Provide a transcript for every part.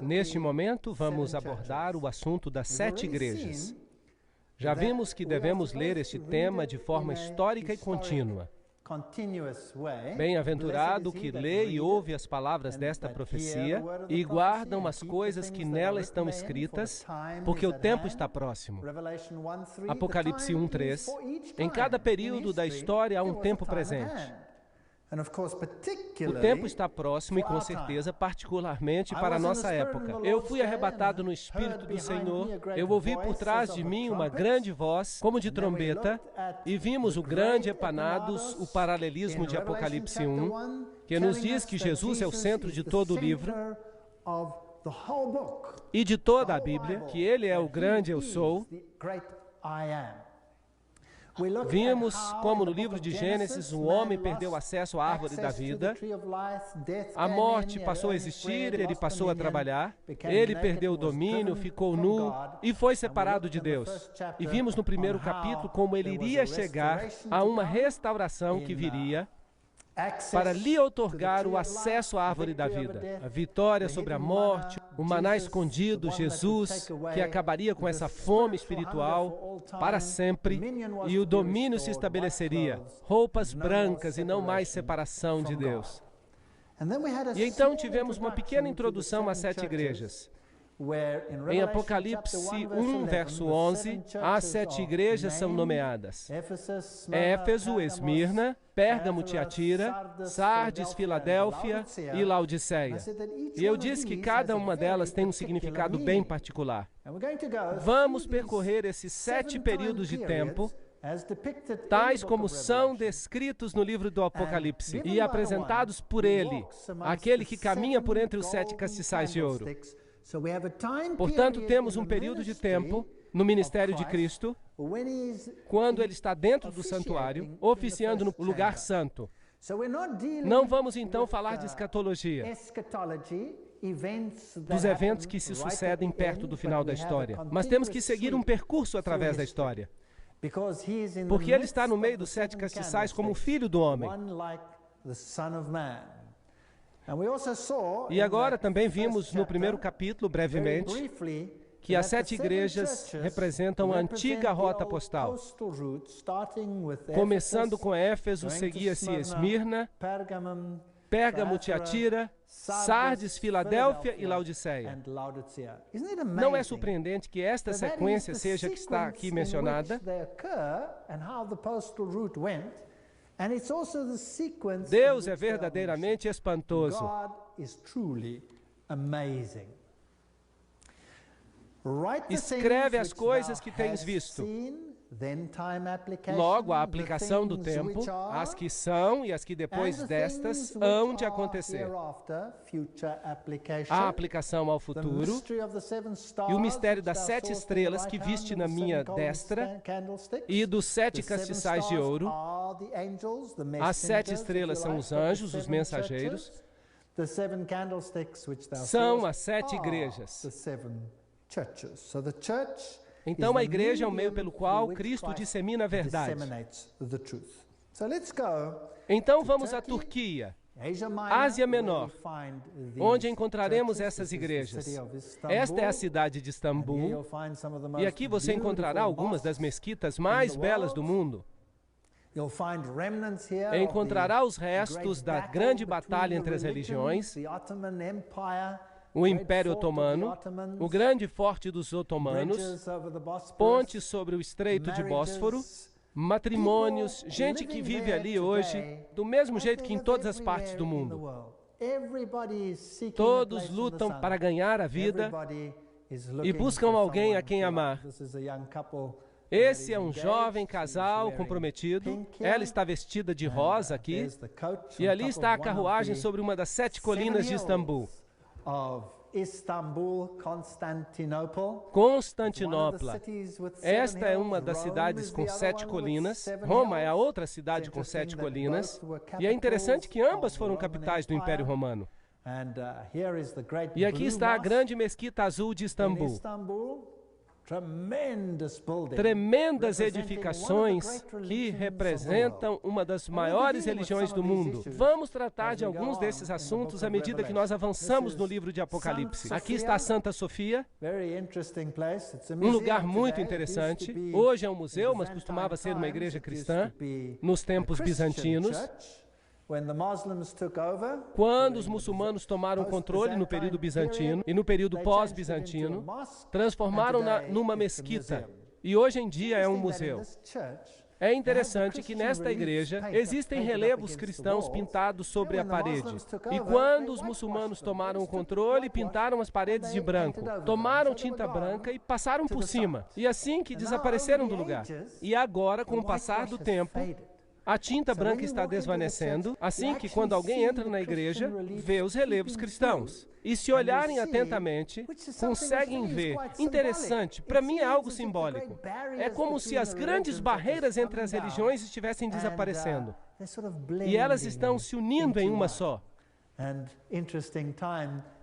Neste momento, vamos abordar o assunto das 7 igrejas. Já vimos que devemos ler este tema de forma histórica e contínua. Bem-aventurado o que lê e ouve as palavras desta profecia e guardam as coisas que nela estão escritas, porque o tempo está próximo. Apocalipse 1:3. Em cada período da história há um tempo presente. O tempo está próximo e, com certeza, particularmente para a nossa época. Eu fui arrebatado no Espírito do Senhor, eu ouvi por trás de mim uma grande voz, como de trombeta, e vimos o grande Epanados, o paralelismo de Apocalipse 1, que nos diz que Jesus é o centro de todo o livro e de toda a Bíblia, que Ele é o grande Eu Sou. Vimos como no livro de Gênesis o homem perdeu acesso à árvore da vida, a morte passou a existir, ele passou a trabalhar, ele perdeu o domínio, ficou nu e foi separado de Deus. E vimos no primeiro capítulo como ele iria chegar a uma restauração que viria para lhe outorgar o acesso à árvore da vida, a vitória sobre a morte, o maná escondido, Jesus, que acabaria com essa fome espiritual para sempre, e o domínio se estabeleceria, roupas brancas e não mais separação de Deus. E então tivemos uma pequena introdução às 7 igrejas. Em Apocalipse 1, verso 11, as 7 igrejas são nomeadas: Éfeso, Esmirna, Pérgamo, Tiatira, Sardes, Filadélfia e Laodiceia. E eu disse que cada uma delas tem um significado bem particular. Vamos percorrer esses 7 períodos de tempo, tais como são descritos no livro do Apocalipse e apresentados por ele, aquele que caminha por entre os 7 castiçais de ouro. Portanto, temos um período de tempo no ministério de Cristo, quando ele está dentro do santuário, oficiando no lugar santo. Não vamos então falar de escatologia, dos eventos que se sucedem perto do final da história, mas temos que seguir um percurso através da história, porque ele está no meio dos 7 castiçais como o Filho do Homem. E agora também vimos no primeiro capítulo, brevemente, que as 7 igrejas representam a antiga rota postal. Começando com Éfeso, seguia-se Esmirna, Pérgamo, Tiatira, Sardes, Filadélfia e Laodiceia. Não é surpreendente que esta sequência seja a que está aqui mencionada? Deus é verdadeiramente espantoso. Escreve as coisas que tens visto. Logo, a aplicação do tempo, as que são e as que depois destas hão de acontecer. A aplicação ao futuro e o mistério das 7 estrelas que viste na minha destra e dos 7 castiçais de ouro. As 7 estrelas são os anjos, os mensageiros. São as 7 igrejas. Então, a igreja é o meio pelo qual Cristo dissemina a verdade. Então, vamos à Turquia, Ásia Menor, onde encontraremos essas igrejas. Esta é a cidade de Istambul, e aqui você encontrará algumas das mesquitas mais belas do mundo. Encontrará os restos da grande batalha entre as religiões, o Império Otomano, o grande forte dos otomanos, pontes sobre o Estreito de Bósforo, matrimônios, gente que vive ali hoje, do mesmo jeito que em todas as partes do mundo. Todos lutam para ganhar a vida e buscam alguém a quem amar. Esse é um jovem casal comprometido. Ela está vestida de rosa aqui. E ali está a carruagem sobre uma das 7 colinas de Istambul. Constantinopla. Esta é uma das cidades com 7 colinas. Roma é a outra cidade com 7 colinas. E é interessante que ambas foram capitais do Império Romano. E aqui está a grande mesquita azul de Istambul. tremendas edificações que representam uma das maiores religiões do mundo. Vamos tratar de alguns desses assuntos à medida que nós avançamos no livro de Apocalipse. Aqui está a Santa Sofia, um lugar muito interessante. Hoje é um museu, mas costumava ser uma igreja cristã nos tempos bizantinos. Quando os muçulmanos tomaram controle no período bizantino e no período pós-bizantino, transformaram-na numa mesquita e hoje em dia é um museu. É interessante que nesta igreja existem relevos cristãos pintados sobre a parede. E quando os muçulmanos tomaram o controle, pintaram as paredes de branco. Tomaram tinta branca e passaram por cima. E assim que desapareceram do lugar. E agora, com o passar do tempo, a tinta branca está desvanecendo, assim que quando alguém entra na igreja, vê os relevos cristãos. E se olharem atentamente, conseguem ver. Interessante, para mim é algo simbólico. É como se as grandes barreiras entre as religiões estivessem desaparecendo. E elas estão se unindo em uma só.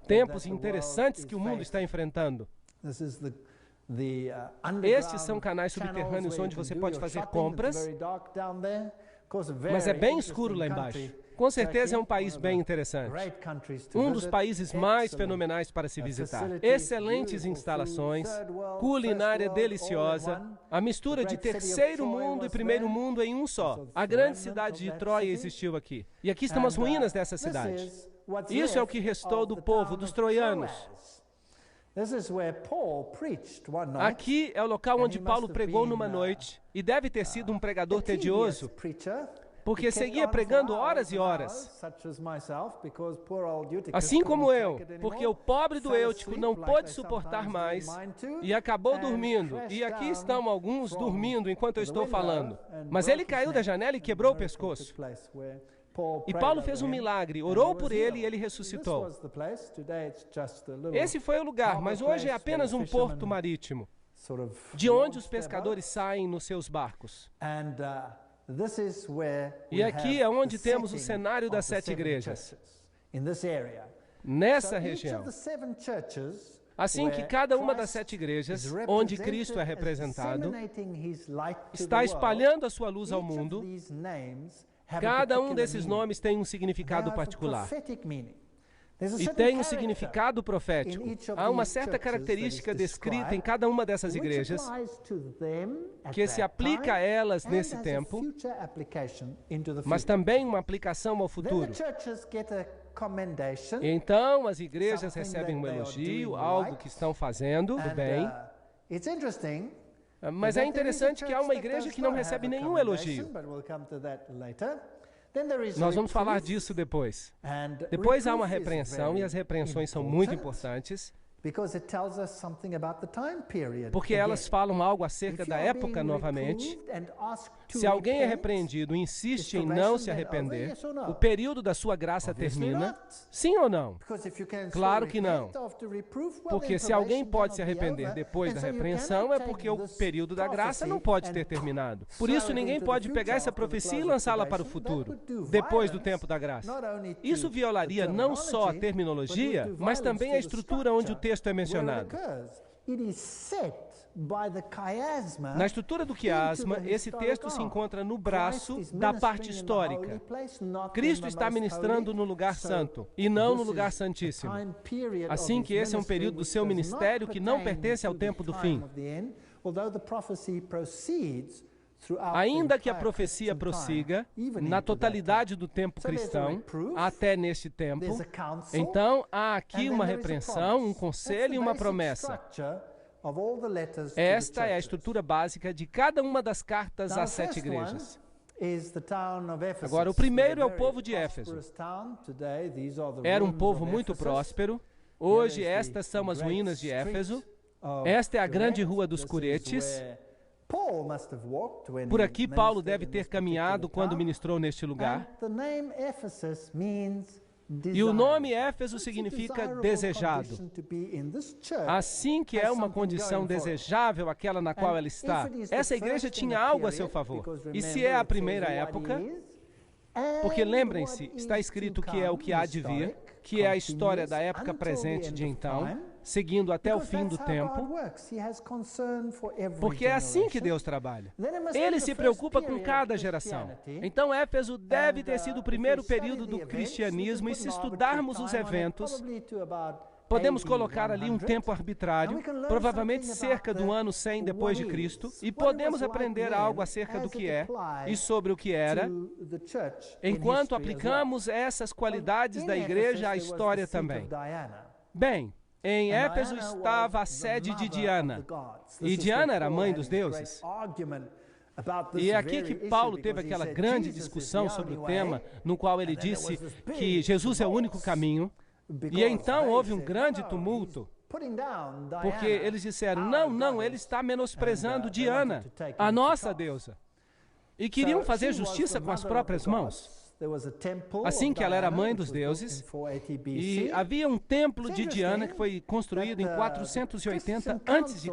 Tempos interessantes que o mundo está enfrentando. Estes são canais subterrâneos onde você pode fazer compras, mas é bem escuro lá embaixo. Com certeza é um país bem interessante. Um dos países mais fenomenais para se visitar. Excelentes instalações, culinária deliciosa, a mistura de terceiro mundo e primeiro mundo em um só. A grande cidade de Troia existiu aqui. E aqui estão as ruínas dessa cidade. Isso é o que restou do povo, dos troianos. Aqui é o local onde Paulo pregou numa noite, e deve ter sido um pregador tedioso, porque seguia pregando horas e horas. Assim como eu, porque o pobre do Eutico não pôde suportar mais e acabou dormindo. E aqui estão alguns dormindo enquanto eu estou falando. Mas ele caiu da janela e quebrou o pescoço. E Paulo fez um milagre, orou por ele e ele ressuscitou. Esse foi o lugar, mas hoje é apenas um porto marítimo, de onde os pescadores saem nos seus barcos. E aqui é onde temos o cenário das 7 igrejas, nessa região. Assim que cada uma das 7 igrejas, onde Cristo é representado, está espalhando a sua luz ao mundo. Cada um desses nomes tem um significado particular. E tem um significado profético. Há uma certa característica descrita em cada uma dessas igrejas que se aplica a elas nesse tempo, mas também uma aplicação ao futuro. Então, as igrejas recebem um elogio, algo que estão fazendo do bem. Mas é interessante que há uma igreja que não recebe nenhum elogio. Nós vamos falar disso depois. Depois há uma repreensão, e as repreensões são muito importantes, porque elas falam algo acerca da época novamente. Se alguém é repreendido e insiste em não se arrepender, o período da sua graça termina? Sim ou não? Claro que não. Porque se alguém pode se arrepender depois da repreensão, é porque o período da graça não pode ter terminado. Por isso, ninguém pode pegar essa profecia e lançá-la para o futuro, depois do tempo da graça. Isso violaria não só a terminologia, mas também a estrutura onde o texto é mencionado. Na estrutura do quiasma, esse texto se encontra no braço da parte histórica. Cristo está ministrando no lugar santo e não no lugar santíssimo. Assim que esse é um período do seu ministério que não pertence ao tempo do fim. Ainda que a profecia prossiga na totalidade do tempo cristão, até neste tempo, então há aqui uma repreensão, um conselho e uma promessa. Esta é a estrutura básica de cada uma das cartas às 7 igrejas. Agora, o primeiro é o povo de Éfeso. Era um povo muito próspero. Hoje, estas são as ruínas de Éfeso. Esta é a grande rua dos Curetes. Por aqui, Paulo deve ter caminhado quando ministrou neste lugar. E o nome Éfeso significa desejado. Assim que é uma condição desejável aquela na qual ela está, essa igreja tinha algo a seu favor. E se é a primeira época, porque lembrem-se, está escrito que é o que há de vir, que é a história da época presente de então, seguindo até o fim do tempo, porque é assim que Deus trabalha. Ele se preocupa com cada geração. Então, Éfeso deve ter sido o primeiro período do cristianismo, e se estudarmos os eventos, podemos colocar ali um tempo arbitrário, provavelmente cerca do ano 100 depois de Cristo, e podemos aprender algo acerca do que é e sobre o que era, enquanto aplicamos essas qualidades da igreja à história também. Bem, em Éfeso estava a sede de Diana, e Diana era a mãe dos deuses. E é aqui que Paulo teve aquela grande discussão sobre o tema, no qual ele disse que Jesus é o único caminho. E então houve um grande tumulto, porque eles disseram, não, ele está menosprezando Diana, a nossa deusa. E queriam fazer justiça com as próprias mãos. Assim que ela era mãe dos deuses, e havia um templo de Diana que foi construído em 480 a.C.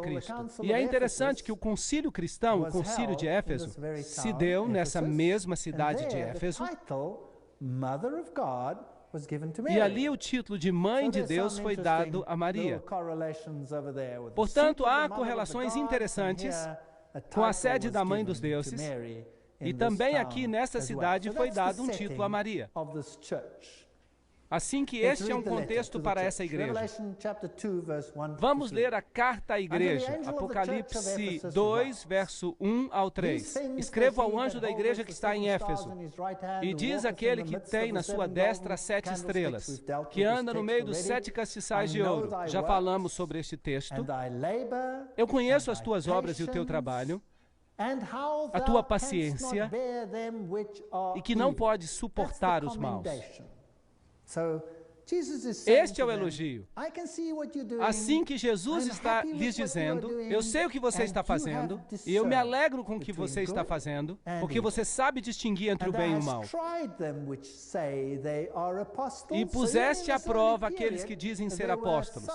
E é interessante que o concílio cristão, o concílio de Éfeso, se deu nessa mesma cidade de Éfeso, e ali o título de Mãe de Deus foi dado a Maria. Portanto, há correlações interessantes com a sede da Mãe dos Deuses, e também aqui nessa cidade foi dado um título a Maria. Assim que este é um contexto para essa igreja. Vamos ler a carta à igreja, Apocalipse 2, verso 1 ao 3. Escrevo ao anjo da igreja que está em Éfeso, e diz aquele que tem na sua destra 7 estrelas, que anda no meio dos 7 castiçais de ouro. Já falamos sobre este texto. Eu conheço as tuas obras e o teu trabalho, a tua paciência, e que não podes suportar os maus. Este é o elogio. Assim que Jesus está lhes dizendo, eu sei o que você está fazendo, e eu me alegro com o que você está fazendo, porque você sabe distinguir entre o bem e o mal. E puseste à prova aqueles que dizem ser apóstolos.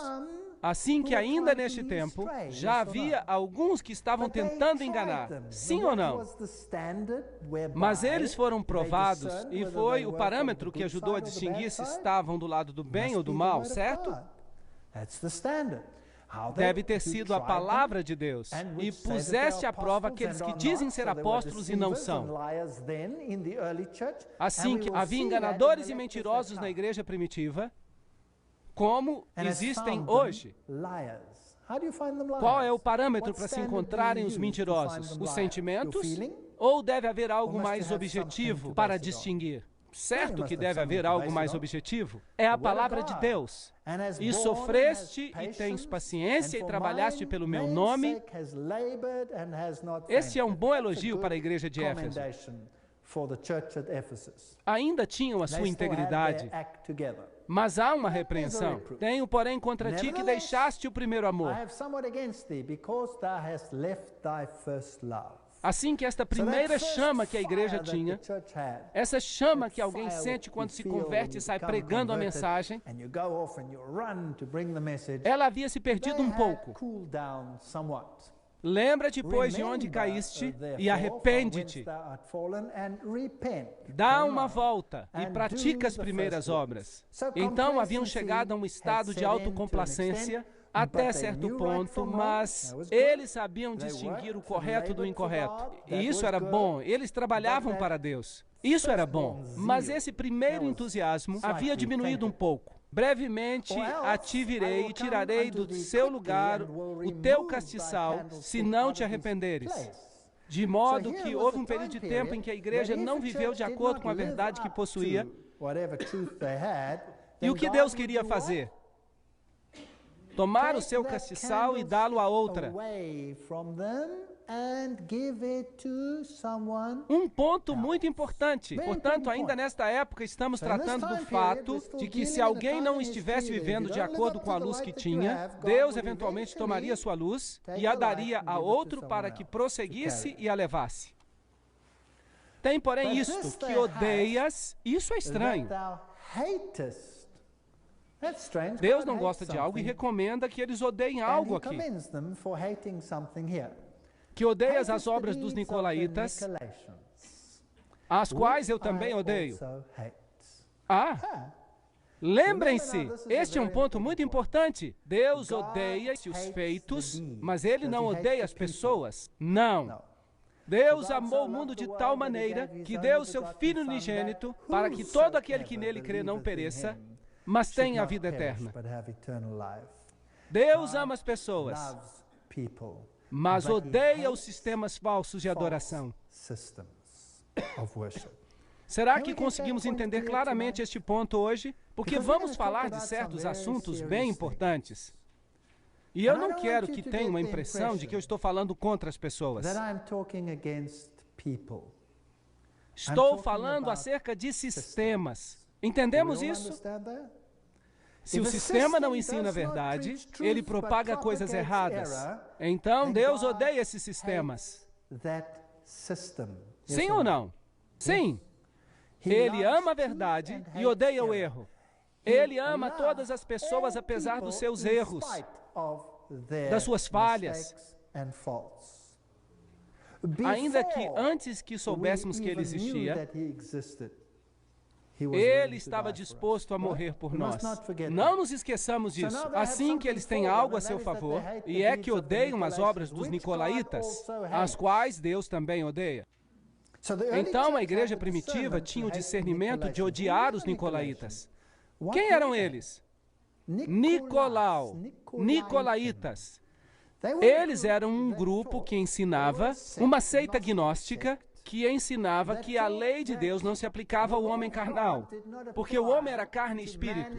Assim que ainda neste tempo, já havia alguns que estavam tentando enganar, sim ou não? Mas eles foram provados, e foi o parâmetro que ajudou a distinguir se estavam do lado do bem ou do mal, certo? Deve ter sido a palavra de Deus. E puseste à prova aqueles que dizem ser apóstolos e não são. Assim que havia enganadores e mentirosos na igreja primitiva, como existem hoje. Qual é o parâmetro para se encontrarem os mentirosos? Os sentimentos? Ou deve haver algo mais objetivo para distinguir? Certo que deve haver algo mais objetivo. É a palavra de Deus. E sofreste e tens paciência e trabalhaste pelo meu nome. Este é um bom elogio para a igreja de Éfeso. Ainda tinham a sua integridade. Mas há uma repreensão. Tenho, porém, contra ti que deixaste o primeiro amor. Assim que esta primeira chama que a igreja tinha, essa chama que alguém sente quando se converte e sai pregando a mensagem, ela havia se perdido um pouco. Lembra-te, pois, de onde caíste e arrepende-te. Dá uma volta e pratica as primeiras obras. Então haviam chegado a um estado de autocomplacência até certo ponto, mas eles sabiam distinguir o correto do incorreto. E isso era bom, eles trabalhavam para Deus. Isso era bom, mas esse primeiro entusiasmo havia diminuído um pouco. Brevemente a ti virei e tirarei do seu lugar o teu castiçal, se não te arrependeres. De modo que houve um período de tempo em que a igreja não viveu de acordo com a verdade que possuía. E o que Deus queria fazer? Tomar o seu castiçal e dá-lo a outra. Um ponto muito importante. Portanto, ainda nesta época, estamos tratando do fato de que se alguém não estivesse vivendo de acordo com a luz que tinha, Deus eventualmente tomaria sua luz e a daria a outro para que prosseguisse e a levasse. Tem, porém, isto, que odeias, isso é estranho. Deus não gosta de algo e recomenda que eles odeiem algo aqui. Que odeias as obras dos nicolaítas, as quais eu também odeio. Lembrem-se, este é um ponto muito importante. Deus odeia os feitos, mas Ele não odeia as pessoas. Não. Deus amou o mundo de tal maneira que deu o seu Filho unigênito para que todo aquele que nele crê não pereça, mas tenha a vida eterna. Deus ama as pessoas, mas odeia os sistemas falsos de adoração. Será que conseguimos entender claramente este ponto hoje? Porque vamos falar de certos assuntos bem importantes. E eu não quero que tenham a impressão de que eu estou falando contra as pessoas. Estou falando acerca de sistemas. Entendemos isso? Se o sistema não ensina a verdade, ele propaga coisas erradas. Então, Deus odeia esses sistemas. Sim ou não? Sim. Ele ama a verdade e odeia o erro. Ele ama todas as pessoas apesar dos seus erros, das suas falhas. Ainda que antes que soubéssemos que Ele existia, Ele estava disposto a morrer por nós. Não nos esqueçamos disso. Assim que eles têm algo a seu favor, e é que odeiam as obras dos nicolaítas, as quais Deus também odeia. Então, a igreja primitiva tinha o discernimento de odiar os nicolaítas. Quem eram eles? Nicolaítas. Eles eram um grupo que ensinava, uma seita gnóstica, que ensinava que a lei de Deus não se aplicava ao homem carnal, porque o homem era carne e espírito.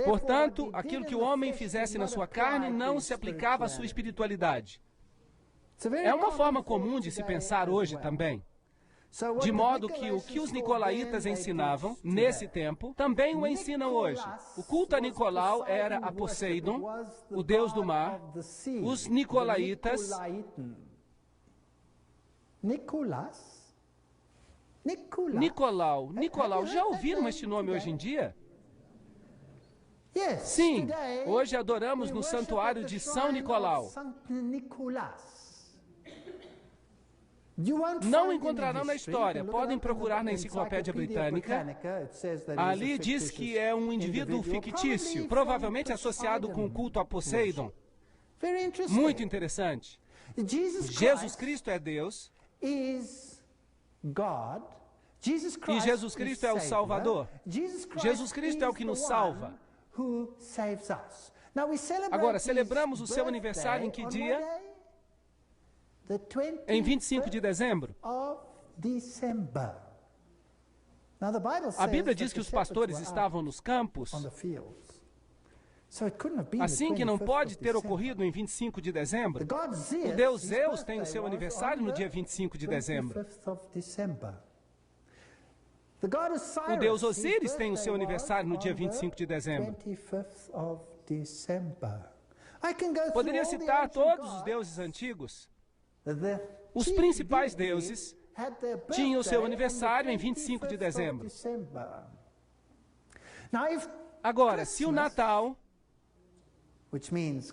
Portanto, aquilo que o homem fizesse na sua carne não se aplicava à sua espiritualidade. É uma forma comum de se pensar hoje também. De modo que o que os nicolaítas ensinavam nesse tempo, também o ensinam hoje. O culto a Nicolau era a Poseidon, o deus do mar. Os nicolaítas... Nicolau, já ouviram este nome hoje em dia? Sim, hoje adoramos no santuário de São Nicolau. Não encontrarão na história, podem procurar na enciclopédia britânica. Ali diz que é um indivíduo fictício, provavelmente associado com o culto a Poseidon. Muito interessante. Jesus Cristo é Deus. E Jesus Cristo é o Salvador. Jesus Cristo é o que nos salva. Agora, celebramos o seu aniversário em que dia? Em 25 de dezembro. A Bíblia diz que os pastores estavam nos campos. Assim que não pode ter ocorrido em 25 de dezembro. O Deus Zeus tem o seu aniversário no dia 25 de dezembro. O Deus Osíris tem o seu aniversário no dia 25 de dezembro. Poderia citar todos os deuses antigos. Os principais deuses tinham o seu aniversário em 25 de dezembro. Agora, se o Natal,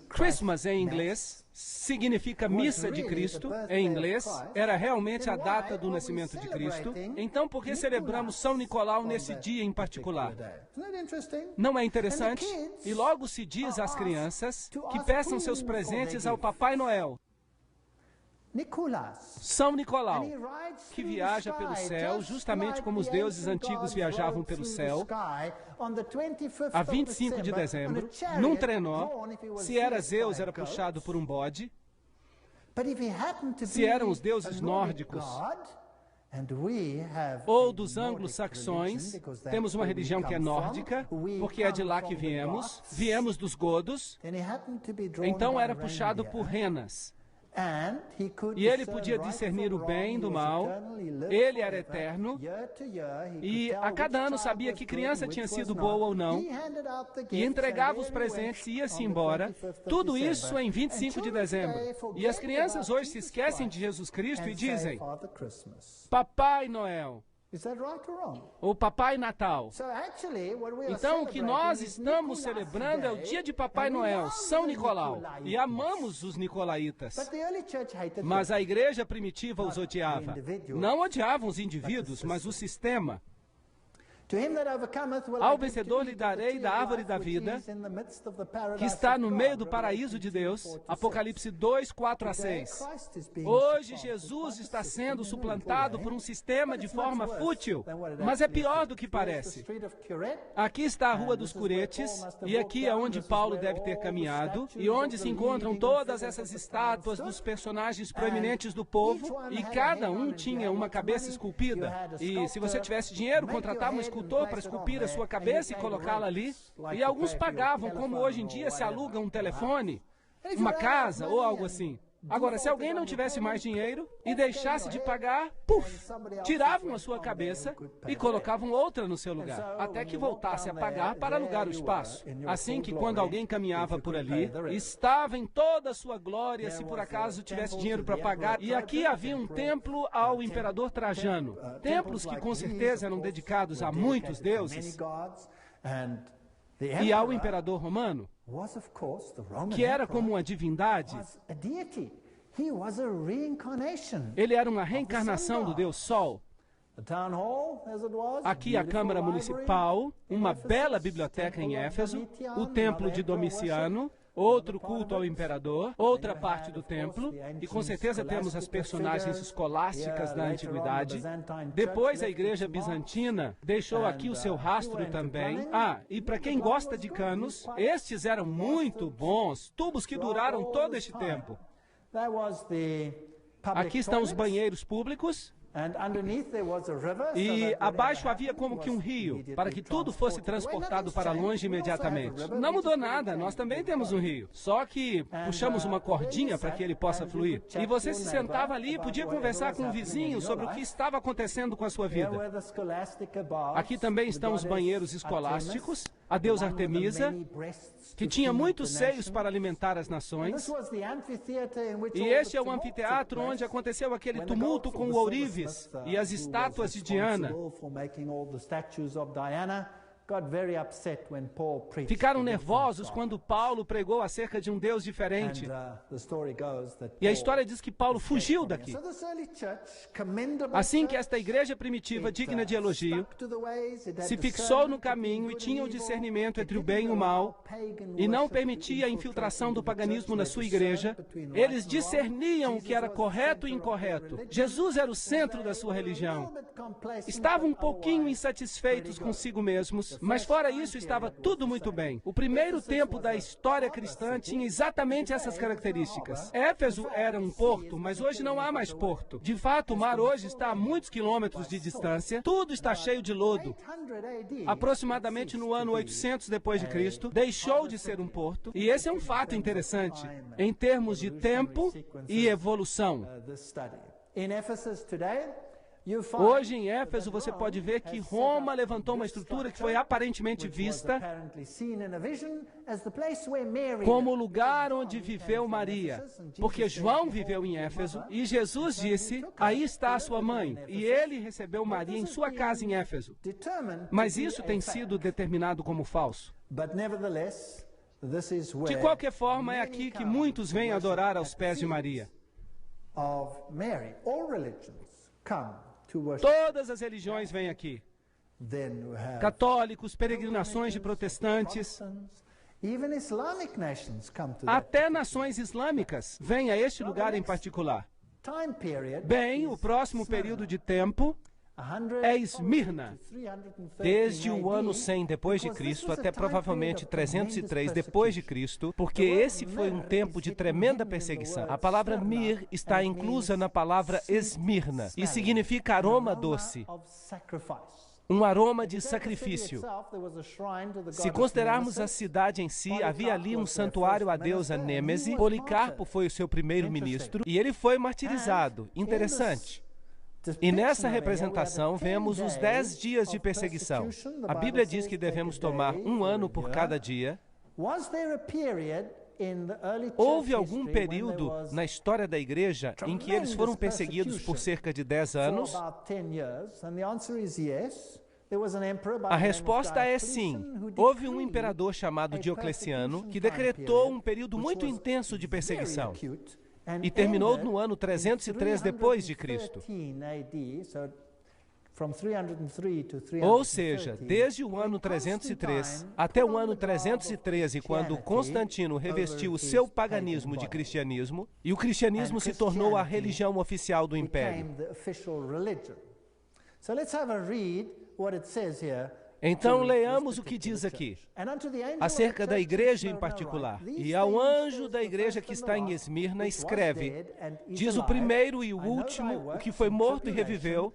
Christmas em inglês, significa missa de Cristo, em inglês, era realmente a data do nascimento de Cristo, então por que celebramos São Nicolau nesse dia em particular? Não é interessante? E logo se diz às crianças que peçam seus presentes ao Papai Noel. São Nicolau, que viaja pelo céu, justamente como os deuses antigos viajavam pelo céu, a 25 de dezembro, num trenó. Se era Zeus, era puxado por um bode. Se eram os deuses nórdicos, ou dos anglo-saxões, temos uma religião que é nórdica, porque é de lá que viemos dos godos, então era puxado por renas. E ele podia discernir o bem do mal, ele era eterno, e a cada ano sabia que criança tinha sido boa ou não, e entregava os presentes e ia-se embora, tudo isso em 25 de dezembro. E as crianças hoje se esquecem de Jesus Cristo e dizem, Papai Noel. O Papai Natal. Então, o que nós estamos celebrando é o dia de Papai Noel, São Nicolau. E amamos os nicolaítas. Mas a igreja primitiva os odiava. Não odiavam os indivíduos, mas o sistema. Ao vencedor lhe darei da árvore da vida, que está no meio do paraíso de Deus. Apocalipse 2, 4 a 6. Hoje Jesus está sendo suplantado por um sistema de forma fútil, mas é pior do que parece. Aqui está a Rua dos Curetes, e aqui é onde Paulo deve ter caminhado, e onde se encontram todas essas estátuas dos personagens proeminentes do povo, e cada um tinha uma cabeça esculpida. E se você tivesse dinheiro, contratava um escultor para esculpir a sua cabeça e colocá-la ali. E alguns pagavam, como hoje em dia se aluga um telefone, uma casa ou algo assim. Agora, se alguém não tivesse mais dinheiro e deixasse de pagar, tiravam a sua cabeça e colocavam outra no seu lugar, até que voltasse a pagar para alugar o espaço. Assim que quando alguém caminhava por ali, estava em toda a sua glória, se por acaso tivesse dinheiro para pagar. E aqui havia um templo ao imperador Trajano. Templos que com certeza eram dedicados a muitos deuses. E ao imperador romano, que era como uma divindade. Ele era uma reencarnação do Deus Sol. Aqui a Câmara Municipal, uma bela biblioteca em Éfeso, o Templo de Domiciano, outro culto ao imperador, outra parte do templo, e com certeza temos as personagens escolásticas da antiguidade. Depois a igreja bizantina deixou aqui o seu rastro também. E para quem gosta de canos, estes eram muito bons, tubos que duraram todo este tempo. Aqui estão os banheiros públicos. E abaixo havia como que um rio, para que tudo fosse transportado para longe imediatamente. Não mudou nada, nós também temos um rio. Só que puxamos uma cordinha para que ele possa fluir. E você se sentava ali e podia conversar com o vizinho sobre o que estava acontecendo com a sua vida. Aqui também estão os banheiros escolásticos, a deusa Artemisa, que tinha muitos seios para alimentar as nações. E este é o anfiteatro onde aconteceu aquele tumulto com o ourives e as estátuas de Diana. Ficaram nervosos quando Paulo pregou acerca de um Deus diferente. E a história diz que Paulo fugiu daqui. Assim que esta igreja primitiva, digna de elogio, se fixou no caminho e tinha o discernimento entre o bem e o mal, e não permitia a infiltração do paganismo na sua igreja, eles discerniam o que era correto e incorreto. Jesus era o centro da sua religião. Estavam um pouquinho insatisfeitos consigo mesmos, mas fora isso estava tudo muito bem. O primeiro tempo da história cristã tinha exatamente essas características. Éfeso era um porto, mas hoje não há mais porto. De fato, o mar hoje está a muitos quilômetros de distância. Tudo está cheio de lodo. Aproximadamente no ano 800 depois de Cristo, deixou de ser um porto. E esse é um fato interessante em termos de tempo e evolução. Hoje em Éfeso você pode ver que Roma levantou uma estrutura que foi aparentemente vista como o lugar onde viveu Maria, porque João viveu em Éfeso e Jesus disse, aí está a sua mãe, e ele recebeu Maria em sua casa em Éfeso. Mas isso tem sido determinado como falso. De qualquer forma, é aqui que muitos vêm adorar aos pés de Maria. Todas as religiões vêm aqui. Católicos, peregrinações de protestantes, até nações islâmicas vêm a este lugar em particular. Bem, o próximo período de tempo é Esmirna, desde o ano 100 depois de Cristo até provavelmente 303 depois de Cristo, porque esse foi um tempo de tremenda perseguição. A palavra mir está inclusa na palavra Esmirna e significa aroma doce, um aroma de sacrifício. Se considerarmos a cidade em si, havia ali um santuário à deusa Nêmese. Policarpo foi o seu primeiro ministro e ele foi martirizado. Interessante. E nessa representação vemos os 10 dias de perseguição. A Bíblia diz que devemos tomar um ano por cada dia. Houve algum período na história da igreja em que eles foram perseguidos por cerca de 10 anos? A resposta é sim. Houve um imperador chamado Diocleciano que decretou um período muito intenso de perseguição e terminou no ano 303 depois de Cristo. Ou seja, desde o ano 303 até o ano 313, quando Constantino revestiu o seu paganismo de cristianismo, e o cristianismo se tornou a religião oficial do império. Então, leamos o que diz aqui, acerca da igreja em particular. E ao anjo da igreja que está em Esmirna, escreve, diz o primeiro e o último, o que foi morto e reviveu,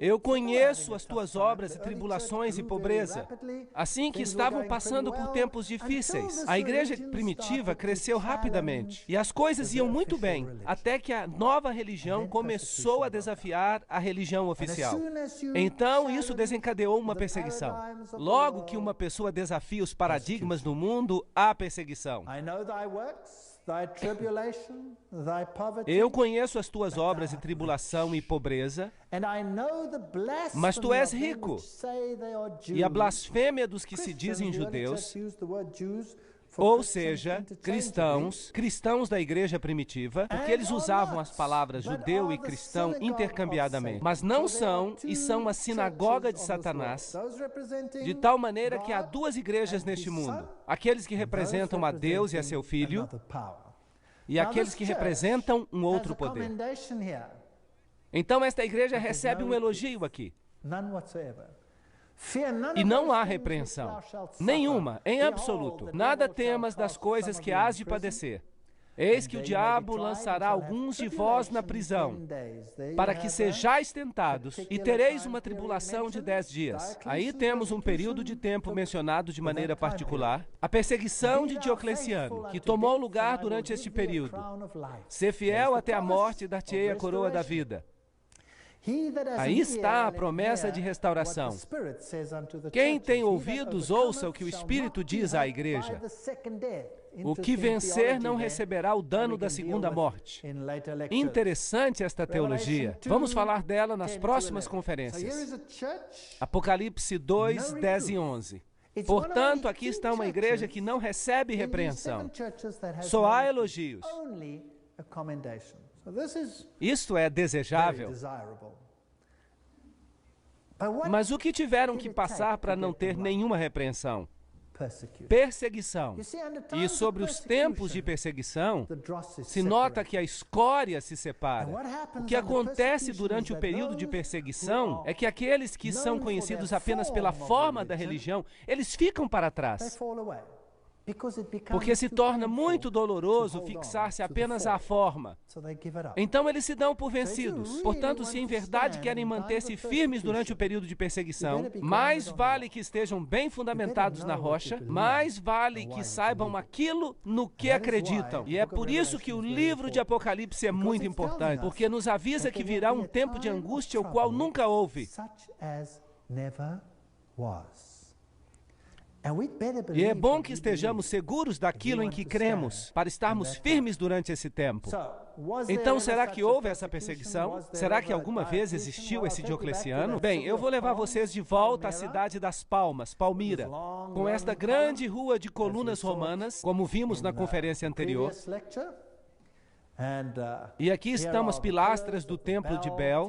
eu conheço as tuas obras e tribulações e pobreza, assim que estavam passando por tempos difíceis. A igreja primitiva cresceu rapidamente e as coisas iam muito bem, até que a nova religião começou a desafiar a religião oficial. Então, isso desencadeou uma perseguição. Logo que uma pessoa desafia os paradigmas do mundo, há perseguição. Eu conheço as tuas obras e tribulação e pobreza, mas tu és rico. E a blasfêmia dos que se dizem judeus, ou seja, cristãos da igreja primitiva, porque eles usavam as palavras judeu e cristão intercambiadamente, mas não são, e são uma sinagoga de Satanás, de tal maneira que há duas igrejas neste mundo, aqueles que representam a Deus e a seu Filho, e aqueles que representam um outro poder. Então esta igreja recebe um elogio aqui. E não há repreensão, nenhuma, em absoluto. Nada temas das coisas que hás de padecer. Eis que o diabo lançará alguns de vós na prisão, para que sejais tentados, e tereis uma tribulação de 10 dias. Aí temos um período de tempo mencionado de maneira particular, a perseguição de Diocleciano, que tomou lugar durante este período. Ser fiel até a morte e dar-te-ei a coroa da vida. Aí está a promessa de restauração. Quem tem ouvidos, ouça o que o Espírito diz à igreja. O que vencer não receberá o dano da segunda morte. Interessante esta teologia. Vamos falar dela nas próximas conferências. Apocalipse 2, 10 e 11. Portanto, aqui está uma igreja que não recebe repreensão. Só há elogios. Isto é desejável. Mas o que tiveram que passar para não ter nenhuma repreensão? Perseguição. E sobre os tempos de perseguição, se nota que a escória se separa. O que acontece durante o período de perseguição é que aqueles que são conhecidos apenas pela forma da religião, eles ficam para trás. Porque se torna muito doloroso fixar-se apenas à forma. Então eles se dão por vencidos. Portanto, se em verdade querem manter-se firmes durante o período de perseguição, mais vale que estejam bem fundamentados na rocha, mais vale que saibam aquilo no que acreditam. E é por isso que o livro de Apocalipse é muito importante, porque nos avisa que virá um tempo de angústia o qual nunca houve. E é bom que estejamos seguros daquilo em que cremos, para estarmos firmes durante esse tempo. Então, será que houve essa perseguição? Será que alguma vez existiu esse Diocleciano? Bem, eu vou levar vocês de volta à cidade das Palmas, Palmira, com esta grande rua de colunas romanas, como vimos na conferência anterior. E aqui estão as pilastras do templo de Bel,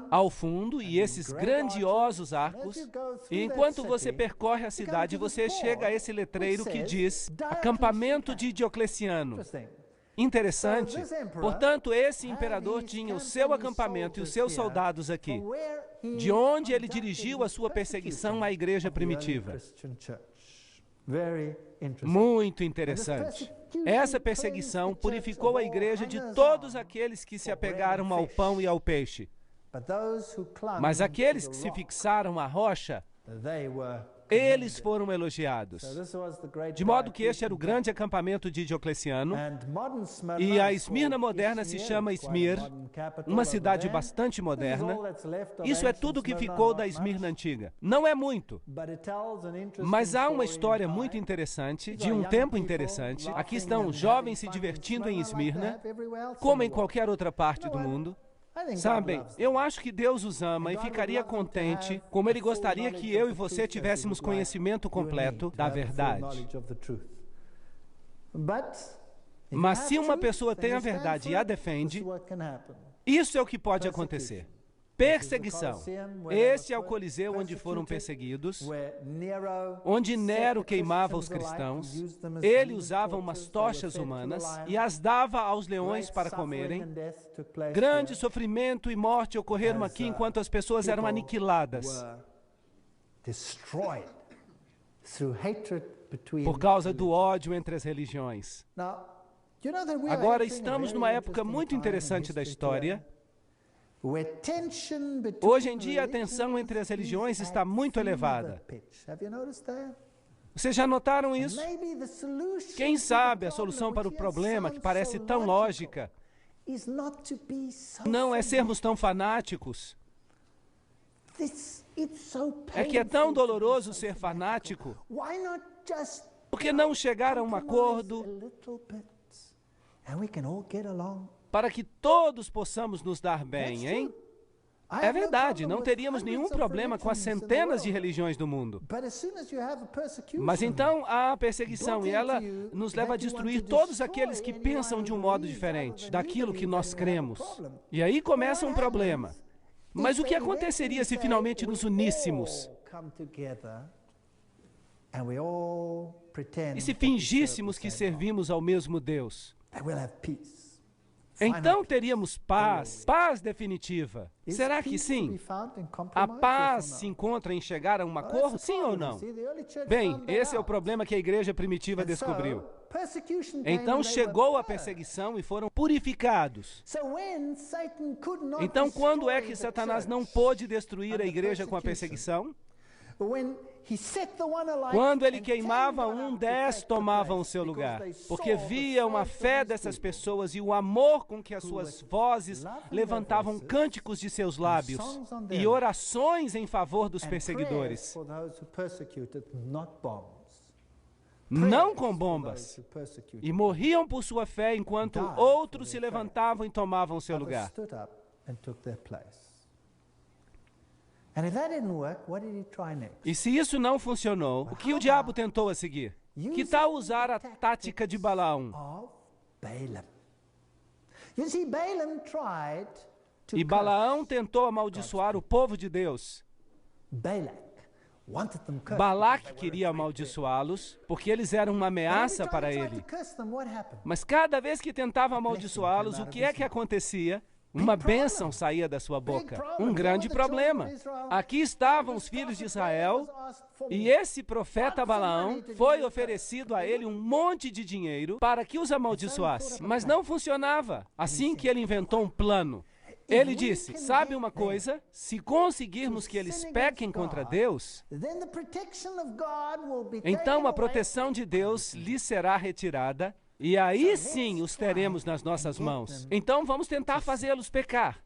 ao fundo, e esses grandiosos arcos. E enquanto você percorre a cidade, você chega a esse letreiro que diz Acampamento de Diocleciano. Interessante. Portanto, esse imperador tinha o seu acampamento e os seus soldados aqui, de onde ele dirigiu a sua perseguição à igreja primitiva. Muito interessante. Essa perseguição purificou a igreja de todos aqueles que se apegaram ao pão e ao peixe. Mas aqueles que se fixaram à rocha eles foram elogiados. De modo que este era o grande acampamento de Diocleciano, e a Esmirna moderna se chama Izmir, uma cidade bastante moderna. Isso é tudo que ficou da Esmirna antiga. Não é muito, mas há uma história muito interessante, de um tempo interessante. Aqui estão jovens se divertindo em Esmirna, como em qualquer outra parte do mundo. Sabem, eu acho que Deus os ama e ficaria contente, como Ele gostaria que eu e você tivéssemos conhecimento completo da verdade. Mas se uma pessoa tem a verdade e a defende, isso é o que pode acontecer. Perseguição. Este é o Coliseu onde foram perseguidos, onde Nero queimava os cristãos. Ele usava umas tochas humanas e as dava aos leões para comerem. Grande sofrimento e morte ocorreram aqui enquanto as pessoas eram aniquiladas por causa do ódio entre as religiões. Agora, estamos numa época muito interessante da história. Hoje em dia, a tensão entre as religiões está muito elevada. Vocês já notaram isso? Quem sabe a solução para o problema, que parece tão lógica, não é sermos tão fanáticos. É que é tão doloroso ser fanático. Por que não chegar a um acordo para que todos possamos nos dar bem, hein? É verdade, não teríamos nenhum problema com as centenas de religiões do mundo. Mas então há a perseguição e ela nos leva a destruir todos aqueles que pensam de um modo diferente daquilo que nós cremos. E aí começa um problema. Mas o que aconteceria se finalmente nos uníssemos? E se fingíssemos que servimos ao mesmo Deus? Então teríamos paz, paz definitiva. Será que sim? A paz se encontra em chegar a um acordo, sim ou não? Bem, esse é o problema que a igreja primitiva descobriu. Então chegou a perseguição e foram purificados. Então quando é que Satanás não pôde destruir a igreja com a perseguição? Quando ele queimava um, 10 tomavam o seu lugar, porque via uma fé dessas pessoas e o amor com que as suas vozes levantavam cânticos de seus lábios e orações em favor dos perseguidores. Não com bombas. E morriam por sua fé enquanto outros se levantavam e tomavam o seu lugar. E se isso não funcionou, o que o diabo tentou a seguir? Que tal usar a tática de Balaão? E Balaão tentou amaldiçoar o povo de Deus. Balaque queria amaldiçoá-los, porque eles eram uma ameaça para ele. Mas cada vez que tentava amaldiçoá-los, o que é que acontecia? Uma bênção saía da sua boca. Um grande problema. Aqui estavam os filhos de Israel, e esse profeta Balaão foi oferecido a ele um monte de dinheiro para que os amaldiçoasse. Mas não funcionava. Assim que ele inventou um plano. Ele disse, sabe uma coisa? Se conseguirmos que eles pequem contra Deus, então a proteção de Deus lhes será retirada, e aí sim os teremos nas nossas mãos. Então vamos tentar fazê-los pecar.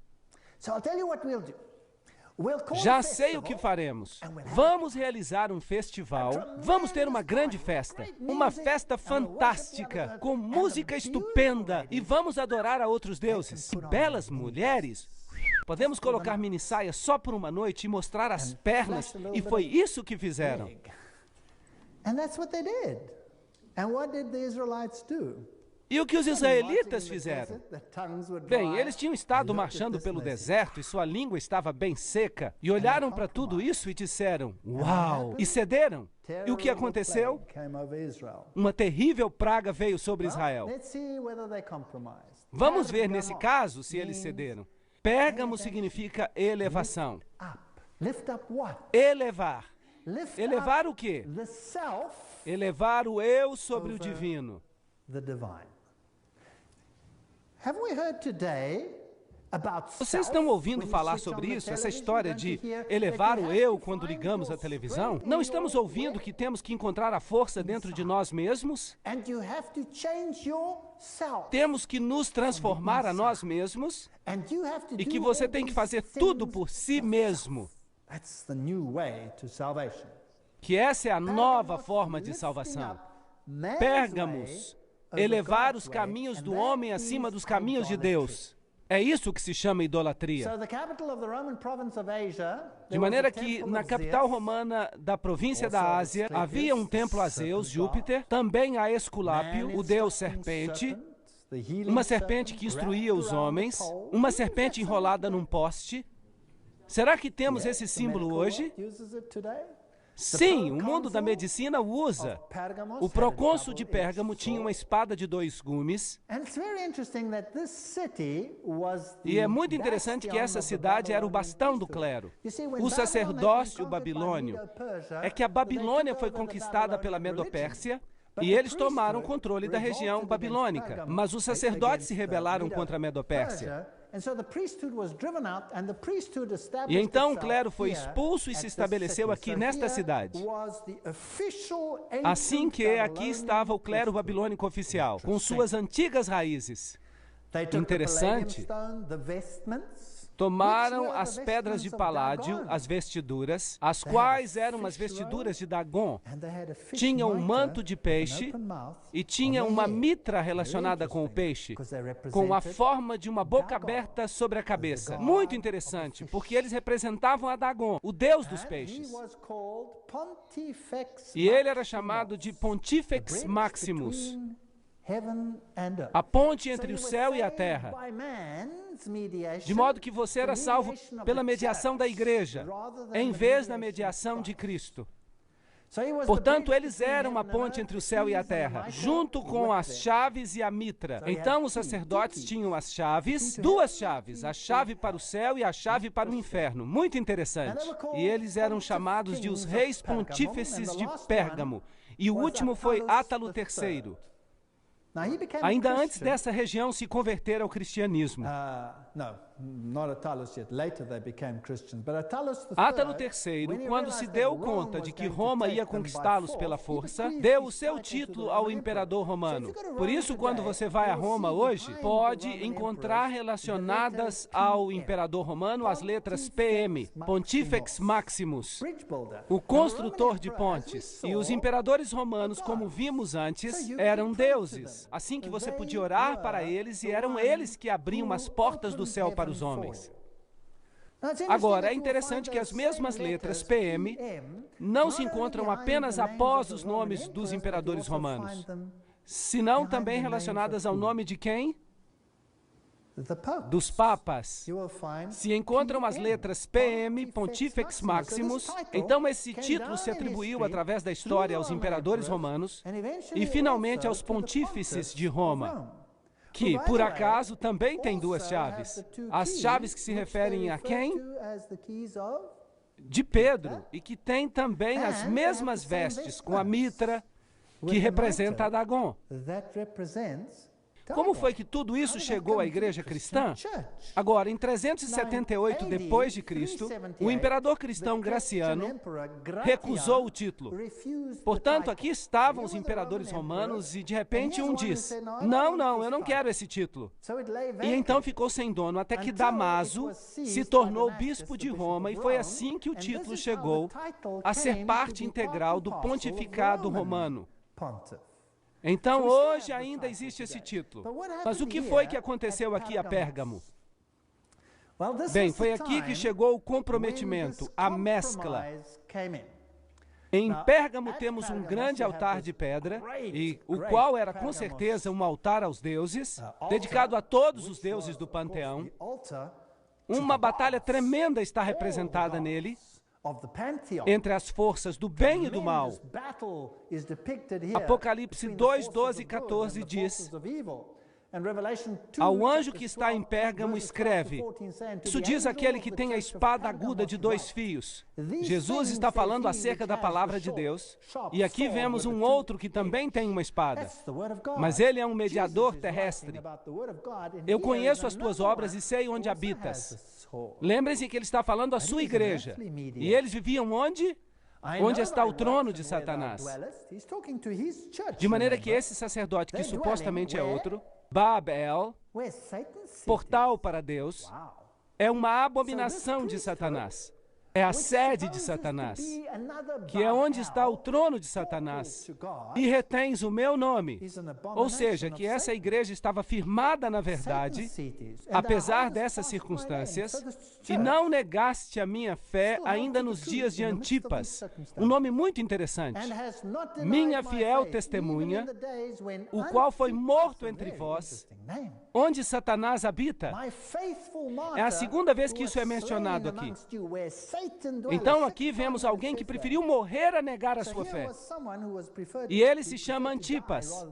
Já sei o que faremos. Vamos realizar um festival. Vamos ter uma grande festa. Uma festa fantástica, com música estupenda. E vamos adorar a outros deuses. E belas mulheres. Podemos colocar minissaias só por uma noite e mostrar as pernas. E foi isso que fizeram. E o que os israelitas fizeram? Bem, eles tinham estado marchando pelo deserto e sua língua estava bem seca. E olharam para tudo isso e disseram, uau! E cederam. E o que aconteceu? Uma terrível praga veio sobre Israel. Vamos ver nesse caso se eles cederam. Pérgamo significa elevação. Elevar. Elevar o quê? Elevar o eu sobre o divino. Vocês estão ouvindo falar sobre isso? Essa história de elevar o eu quando ligamos a televisão? Não estamos ouvindo que temos que encontrar a força dentro de nós mesmos? Temos que nos transformar a nós mesmos e que você tem que fazer tudo por si mesmo. Que essa é a nova forma de salvação. Pérgamos, elevar os caminhos do homem acima dos caminhos de Deus. É isso que se chama idolatria. De maneira que, na capital romana da província da Ásia, havia um templo a Zeus, Júpiter, também a Esculápio, o deus serpente, uma serpente que instruía os homens, uma serpente enrolada num poste. Será que temos esse símbolo hoje? Sim, o mundo da medicina o usa. O procônsul de Pérgamo tinha uma espada de 2 gumes. E é muito interessante que essa cidade era o bastão do clero. O sacerdócio babilônio é que a Babilônia foi conquistada pela Medopérsia e eles tomaram o controle da região babilônica. Mas os sacerdotes se rebelaram contra a Medopérsia. E então o clero foi expulso e se estabeleceu aqui nesta cidade. Assim que aqui estava o clero babilônico oficial, com suas antigas raízes. Interessante. Tomaram as pedras de paládio, as vestiduras, as quais eram as vestiduras de Dagon. Tinham um manto de peixe e tinha uma mitra relacionada com o peixe, com a forma de uma boca aberta sobre a cabeça. Muito interessante, porque eles representavam a Dagon, o deus dos peixes. E ele era chamado de Pontifex Maximus, a ponte entre o céu e a terra. De modo que você era salvo pela mediação da igreja, em vez da mediação de Cristo. Portanto, eles eram a ponte entre o céu e a terra, junto com as chaves e a mitra. Então, os sacerdotes tinham as chaves, 2 chaves, a chave para o céu e a chave para o inferno. Muito interessante. E eles eram chamados de os reis pontífices de Pérgamo. E o último foi Átalo III. Ainda antes dessa região se converter ao cristianismo. Átalo III, quando se deu conta de que Roma ia conquistá-los pela força, deu o seu título ao imperador romano. Por isso, quando você vai a Roma hoje, pode encontrar relacionadas ao imperador romano as letras PM, Pontifex Maximus, o construtor de pontes. E os imperadores romanos, como vimos antes, eram deuses. Assim que você podia orar para eles, e eram eles que abriam as portas do céu para os homens. Agora, é interessante que as mesmas letras PM não se encontram apenas após os nomes dos imperadores romanos, senão também relacionadas ao nome de quem? Dos papas. Se encontram as letras PM, Pontifex Maximus, então esse título se atribuiu através da história aos imperadores romanos e finalmente aos pontífices de Roma, que, por acaso, também tem 2 chaves. As chaves que se referem a quem? De Pedro, e que tem também as mesmas vestes, com a mitra, que representa a Dagon. Como foi que tudo isso chegou à igreja cristã? Agora, em 378 depois de Cristo, o imperador cristão Graciano recusou o título. Portanto, aqui estavam os imperadores romanos e de repente um diz: não, eu não quero esse título. E então ficou sem dono até que Damaso se tornou bispo de Roma, e foi assim que o título chegou a ser parte integral do pontificado romano. Então, hoje ainda existe esse título. Mas o que foi que aconteceu aqui a Pérgamo? Bem, foi aqui que chegou o comprometimento, a mescla. Em Pérgamo temos um grande altar de pedra, e o qual era com certeza um altar aos deuses, dedicado a todos os deuses do panteão. Uma batalha tremenda está representada nele, entre as forças do bem e do mal. Apocalipse 2, 12 e 14 diz Ao anjo que está em Pérgamo, escreve: isso diz aquele que tem a espada aguda de 2 fios. Jesus está falando acerca da palavra de Deus. E aqui vemos um outro que também tem uma espada. Mas ele é um mediador terrestre. Eu conheço as tuas obras e sei onde habitas. Lembrem-se que ele está falando à sua igreja. E eles viviam onde? Onde está o trono de Satanás. De maneira que esse sacerdote, que supostamente é outro, Babel, portal para Deus, é uma abominação de Satanás. É a sede de Satanás, que é onde está o trono de Satanás, e retens o meu nome. Ou seja, que essa igreja estava firmada na verdade, apesar dessas circunstâncias, e não negaste a minha fé ainda nos dias de Antipas. Um nome muito interessante. Minha fiel testemunha, o qual foi morto entre vós, onde Satanás habita. É a segunda vez que isso é mencionado aqui. Então aqui vemos alguém que preferiu morrer a negar a sua fé. E ele se chama Antipas.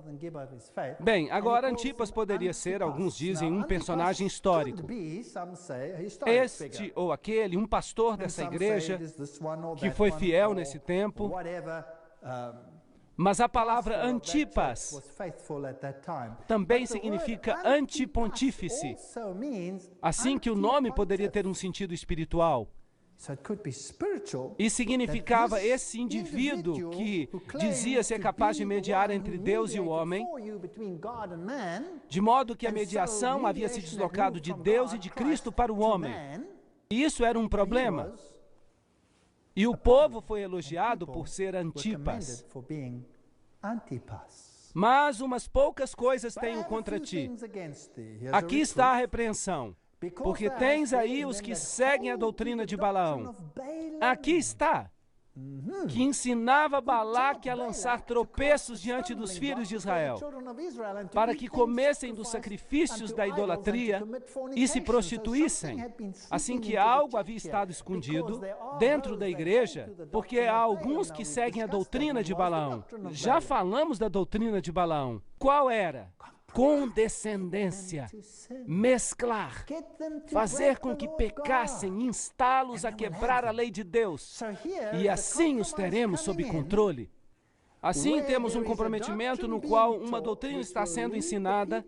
Bem, agora Antipas poderia ser, alguns dizem, um personagem histórico. Este ou aquele, um pastor dessa igreja, que foi fiel nesse tempo. Mas a palavra Antipas também significa antipontífice, assim que o nome poderia ter um sentido espiritual. E significava esse indivíduo que dizia ser capaz de mediar entre Deus e o homem, de modo que a mediação havia se deslocado de Deus e de Cristo para o homem. E isso era um problema. E o povo foi elogiado por ser Antipas. Mas umas poucas coisas tenho contra ti. Aqui está a repreensão. Porque tens aí os que seguem a doutrina de Balaão. Aqui está. Que ensinava Balaque a lançar tropeços diante dos filhos de Israel, para que comessem dos sacrifícios da idolatria e se prostituíssem. Assim que algo havia estado escondido dentro da igreja, porque há alguns que seguem a doutrina de Balaão. Já falamos da doutrina de Balaão. Qual era? Condescendência, mesclar, fazer com que pecassem, instá-los a quebrar a lei de Deus, e assim os teremos sob controle. Assim temos um comprometimento no qual uma doutrina está sendo ensinada,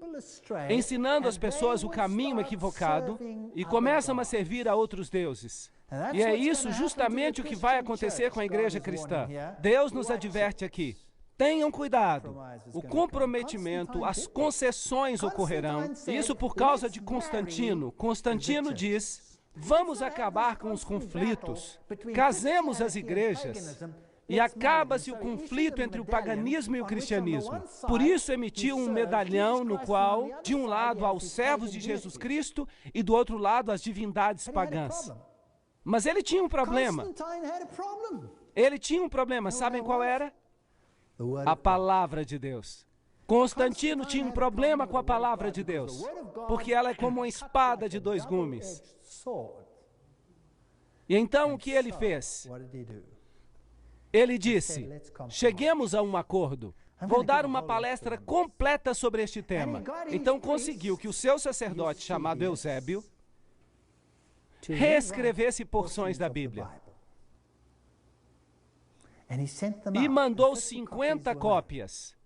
ensinando às pessoas o caminho equivocado, e começam a servir a outros deuses. E é isso justamente o que vai acontecer com a igreja cristã. Deus nos adverte aqui. Tenham cuidado, o comprometimento, as concessões ocorrerão, isso por causa de Constantino. Constantino diz, vamos acabar com os conflitos, casemos as igrejas, e acaba-se o conflito entre o paganismo e o cristianismo. Por isso emitiu um medalhão no qual, de um lado, há os servos de Jesus Cristo, e do outro lado, as divindades pagãs. Mas ele tinha um problema. Ele tinha um problema, sabem qual era? A palavra de Deus. Constantino tinha um problema com a palavra de Deus, porque ela é como uma espada de 2 gumes. E então o que ele fez? Ele disse, cheguemos a um acordo. Vou dar uma palestra completa sobre este tema. Então conseguiu que o seu sacerdote, chamado Eusébio, reescrevesse porções da Bíblia. E mandou 50 cópias,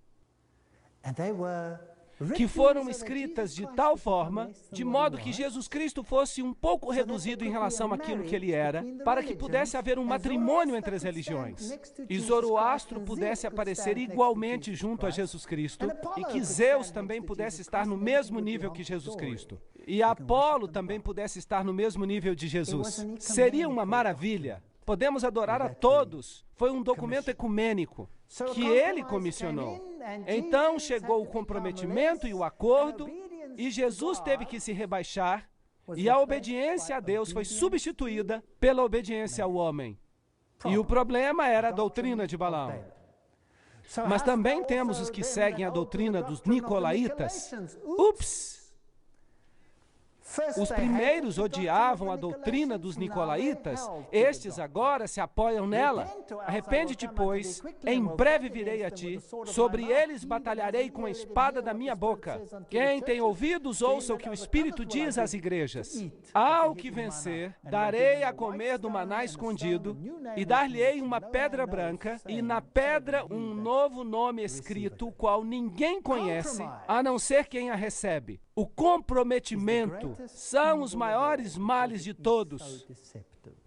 que foram escritas de tal forma, de modo que Jesus Cristo fosse um pouco reduzido em relação àquilo que ele era, para que pudesse haver um matrimônio entre as religiões, e Zoroastro pudesse aparecer igualmente junto a Jesus Cristo, e que Zeus também pudesse estar no mesmo nível que Jesus Cristo, e Apolo também pudesse estar no mesmo nível de Jesus. Seria uma maravilha. Podemos adorar a todos. Foi um documento ecumênico que ele comissionou. Então chegou o comprometimento e o acordo, e Jesus teve que se rebaixar, e a obediência a Deus foi substituída pela obediência ao homem. E o problema era a doutrina de Balaão. Mas também temos os que seguem a doutrina dos nicolaítas. Ups! Os primeiros odiavam a doutrina dos nicolaítas, estes agora se apoiam nela. Arrepende-te, pois, em breve virei a ti, sobre eles batalharei com a espada da minha boca. Quem tem ouvidos, ouça o que o Espírito diz às igrejas. Ao que vencer, darei a comer do maná escondido, e dar-lhe-ei uma pedra branca, e na pedra um novo nome escrito, o qual ninguém conhece, a não ser quem a recebe. O comprometimento são os maiores males de todos,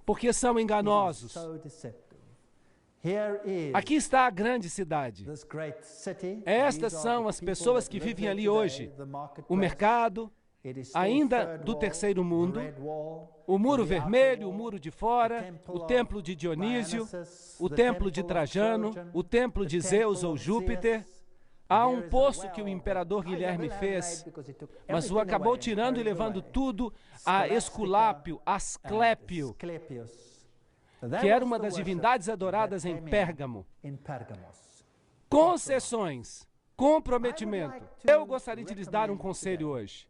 porque são enganosos. Aqui está a grande cidade. Estas são as pessoas que vivem ali hoje. O mercado, ainda do terceiro mundo, o muro vermelho, o muro de fora, o templo de Dionísio, o templo de Trajano, o templo de Zeus ou Júpiter. Há um poço que o imperador Guilherme fez, mas o acabou tirando e levando tudo a Esculápio, Asclépio, que era uma das divindades adoradas em Pérgamo. Concessões, comprometimento. Eu gostaria de lhes dar um conselho hoje.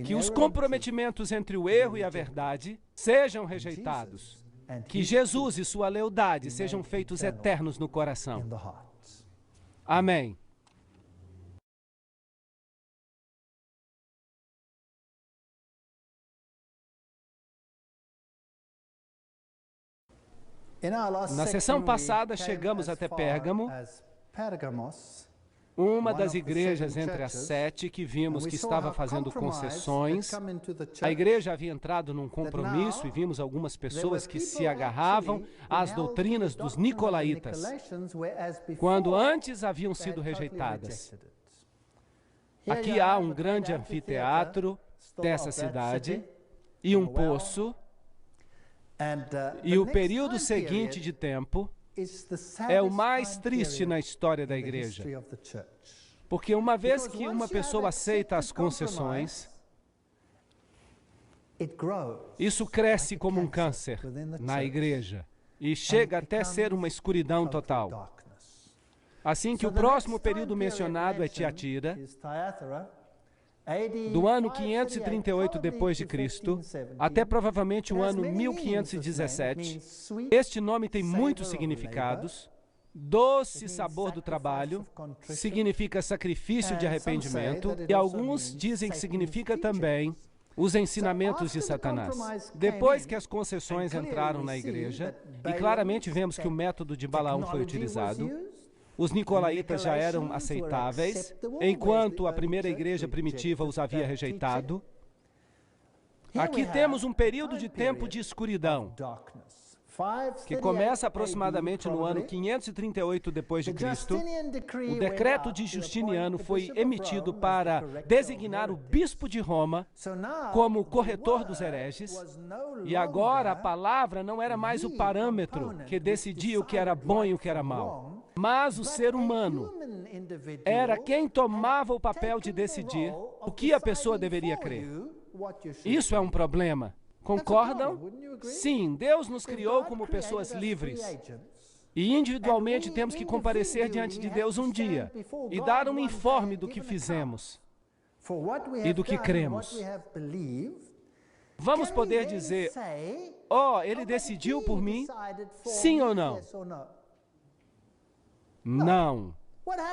Que os comprometimentos entre o erro e a verdade sejam rejeitados. Que Jesus e sua lealdade sejam feitos eternos no coração. Amém. Na sessão passada, chegamos até Pérgamo, uma das igrejas entre as 7 que vimos que estava fazendo concessões. A igreja havia entrado num compromisso e vimos algumas pessoas que se agarravam às doutrinas dos nicolaítas, quando antes haviam sido rejeitadas. Aqui há um grande anfiteatro dessa cidade e um poço, e o período seguinte de tempo é o mais triste na história da igreja. Porque uma vez que uma pessoa aceita as concessões, isso cresce como um câncer na igreja e chega até ser uma escuridão total. Assim que o próximo período mencionado é Tiatira, do ano 538 depois de Cristo até provavelmente o ano 1517. Este nome tem muitos significados. Doce sabor do trabalho significa sacrifício de arrependimento, e alguns dizem que significa também os ensinamentos de Satanás. Depois que as concessões entraram na igreja, e claramente vemos que o método de Balaão foi utilizado, os nicolaítas já eram aceitáveis, enquanto a primeira igreja primitiva os havia rejeitado. Aqui temos um período de tempo de escuridão, que começa aproximadamente no ano 538 depois de Cristo. O decreto de Justiniano foi emitido para designar o bispo de Roma como corretor dos hereges, e agora a palavra não era mais o parâmetro que decidia o que era bom e o que era mal, mas o ser humano era quem tomava o papel de decidir o que a pessoa deveria crer. Isso é um problema. Concordam? Sim, Deus nos criou como pessoas livres. E individualmente temos que comparecer diante de Deus um dia e dar um informe do que fizemos e do que cremos. Vamos poder dizer, oh, ele decidiu por mim, sim ou não? Não.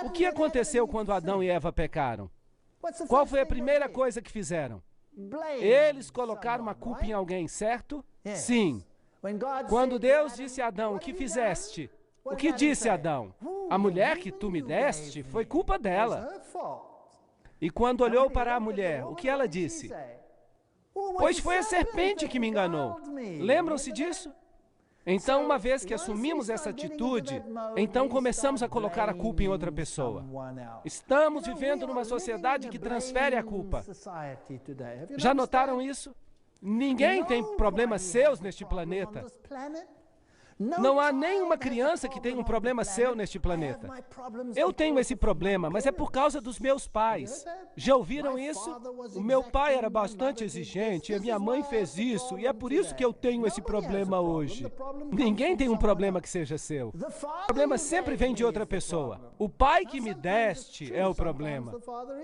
O que aconteceu quando Adão e Eva pecaram? Qual foi a primeira coisa que fizeram? Eles colocaram a culpa em alguém, certo? Sim. Quando Deus disse a Adão, o que fizeste? O que disse Adão? A mulher que tu me deste foi culpa dela. E quando olhou para a mulher, o que ela disse? Pois foi a serpente que me enganou. Lembram-se disso? Então, uma vez que assumimos essa atitude, então começamos a colocar a culpa em outra pessoa. Estamos vivendo numa sociedade que transfere a culpa. Já notaram isso? Ninguém tem problemas seus neste planeta. Não há nenhuma criança que tenha um problema seu neste planeta. Eu tenho esse problema, mas é por causa dos meus pais. Já ouviram isso? O meu pai era bastante exigente, e a minha mãe fez isso, e é por isso que eu tenho esse problema hoje. Ninguém tem um problema que seja seu. O problema sempre vem de outra pessoa. O pai que me deste é o problema.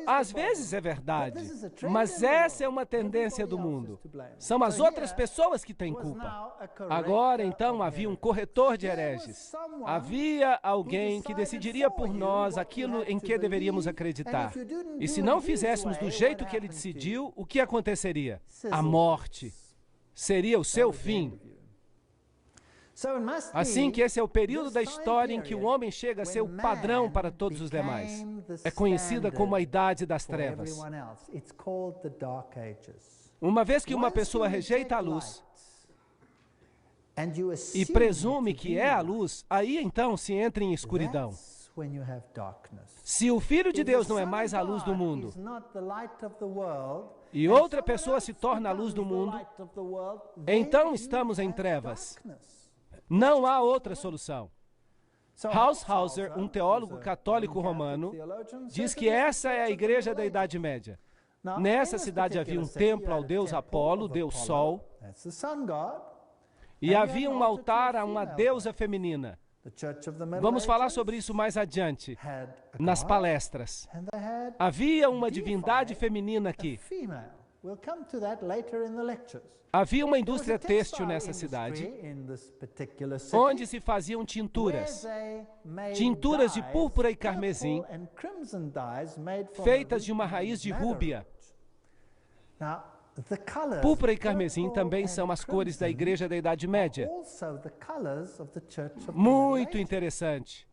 Às vezes é verdade, mas essa é uma tendência do mundo. São as outras pessoas que têm culpa. Agora, então, havia um corretor de hereges. Havia alguém que decidiria por nós aquilo em que deveríamos acreditar. E se não fizéssemos do jeito que ele decidiu, o que aconteceria? A morte. Seria o seu fim. Assim que esse é o período da história em que o homem chega a ser o padrão para todos os demais. É conhecida como a Idade das Trevas. Uma vez que uma pessoa rejeita a luz e presume que é a luz, aí então se entra em escuridão. Se o Filho de Deus não é mais a luz do mundo, e outra pessoa se torna a luz do mundo, então estamos em trevas. Não há outra solução. Hauser, um teólogo católico romano, diz que essa é a igreja da Idade Média. Nessa cidade havia um templo ao deus Apolo, deus Sol, e havia um altar a uma deusa feminina. Vamos falar sobre isso mais adiante, nas palestras. Havia uma divindade feminina aqui. Havia uma indústria têxtil nessa cidade, onde se faziam tinturas. Tinturas de púrpura e carmesim, feitas de uma raiz de rúbia. Púrpura e carmesim também são as cores da Igreja da Idade Média. Muito interessante.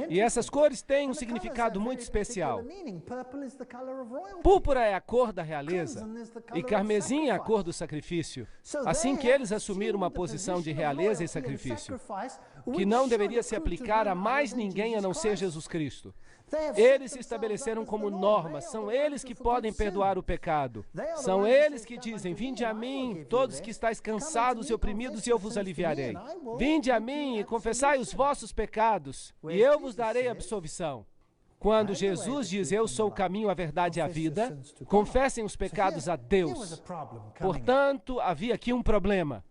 E essas cores têm um significado muito especial. Púrpura é a cor da realeza e carmesim é a cor do sacrifício. Assim que eles assumiram uma posição de realeza e sacrifício, que não deveria se aplicar a mais ninguém a não ser Jesus Cristo. Eles se estabeleceram como normas, são eles que podem perdoar o pecado. São eles que dizem, vinde a mim, todos que estáis cansados e oprimidos, e eu vos aliviarei. Vinde a mim e confessai os vossos pecados, e eu vos darei absolvição. Quando Jesus diz, eu sou o caminho, a verdade e a vida, confessem os pecados a Deus. Portanto, havia aqui um problema.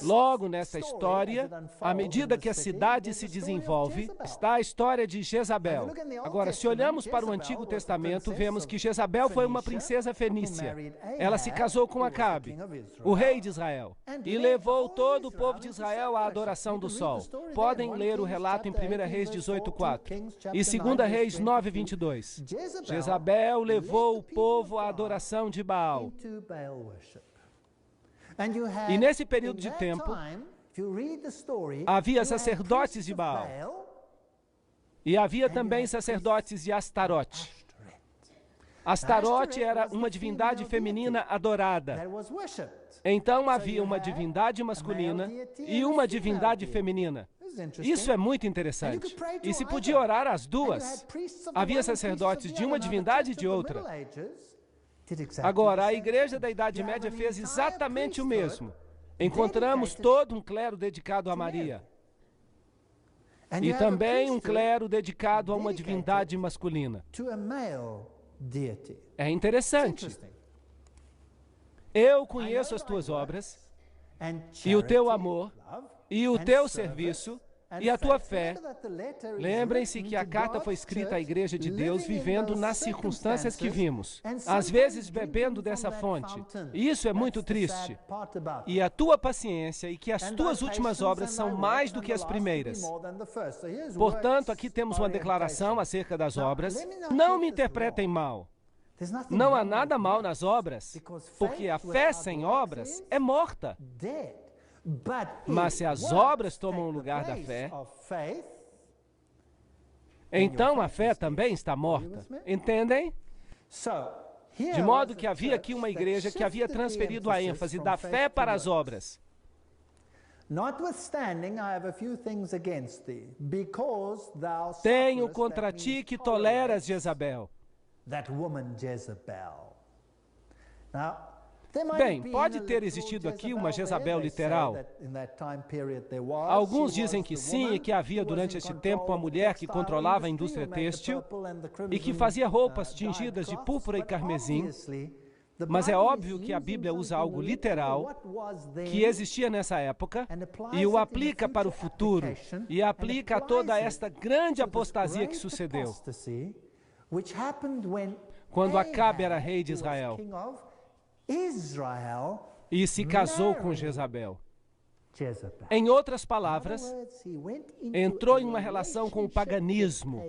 Logo nessa história, à medida que a cidade se desenvolve, está a história de Jezabel. Agora, se olhamos para o Antigo Testamento, vemos que Jezabel foi uma princesa fenícia. Ela se casou com Acabe, o rei de Israel, e levou todo o povo de Israel à adoração do sol. Podem ler o relato em 1 Reis 18:4 e 2 Reis 9:22. Jezabel levou o povo à adoração de Baal. E nesse período de tempo, havia sacerdotes de Baal. E havia também sacerdotes de Astarote. Astarote era uma divindade feminina adorada. Então havia uma divindade masculina e uma divindade feminina. Isso é muito interessante. E se podia orar às duas. Havia sacerdotes de uma divindade e de outra. Agora, a Igreja da Idade Média fez exatamente o mesmo. Encontramos todo um clero dedicado a Maria. E também um clero dedicado a uma divindade masculina. É interessante. Eu conheço as tuas obras, e o teu amor, e o teu serviço, e a tua fé. Lembrem-se que a carta foi escrita à Igreja de Deus vivendo nas circunstâncias que vimos, às vezes bebendo dessa fonte. E isso é muito triste. E a tua paciência e que as tuas últimas obras são mais do que as primeiras. Portanto, aqui temos uma declaração acerca das obras. Não me interpretem mal. Não há nada mal nas obras, porque a fé sem obras é morta. Mas se as obras tomam o lugar da fé, então a fé também está morta. Entendem? De modo que havia aqui uma igreja que havia transferido a ênfase da fé para as obras. Tenho contra ti que toleras Jezabel. Bem, pode ter existido aqui uma Jezabel literal. Alguns dizem que sim, e que havia durante este tempo uma mulher que controlava a indústria têxtil e que fazia roupas tingidas de púrpura e carmesim. Mas é óbvio que a Bíblia usa algo literal que existia nessa época e o aplica para o futuro e aplica a toda esta grande apostasia que sucedeu quando Acabe era rei de Israel e se casou com Jezabel. Em outras palavras, entrou em uma relação com o paganismo.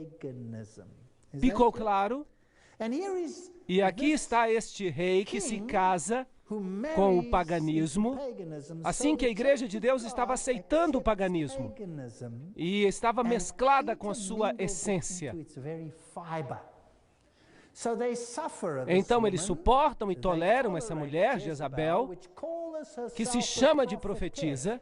Ficou claro? E aqui está este rei que se casa com o paganismo, assim que a Igreja de Deus estava aceitando o paganismo e estava mesclada com a sua essência. Então eles suportam e toleram essa mulher, Jezabel, que se chama de profetisa.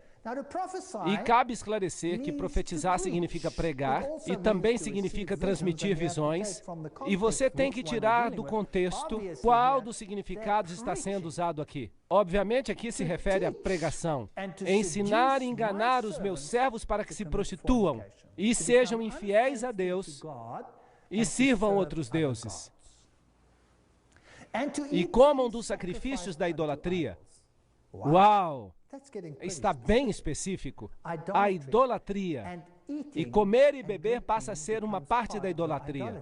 E cabe esclarecer que profetizar significa pregar e também significa transmitir visões. E você tem que tirar do contexto qual dos significados está sendo usado aqui. Obviamente aqui se refere à pregação. Ensinar e enganar os meus servos para que se prostituam e sejam infiéis a Deus e sirvam outros deuses. E comam dos sacrifícios da idolatria. Uau! Está bem específico. A idolatria. E comer e beber passa a ser uma parte da idolatria.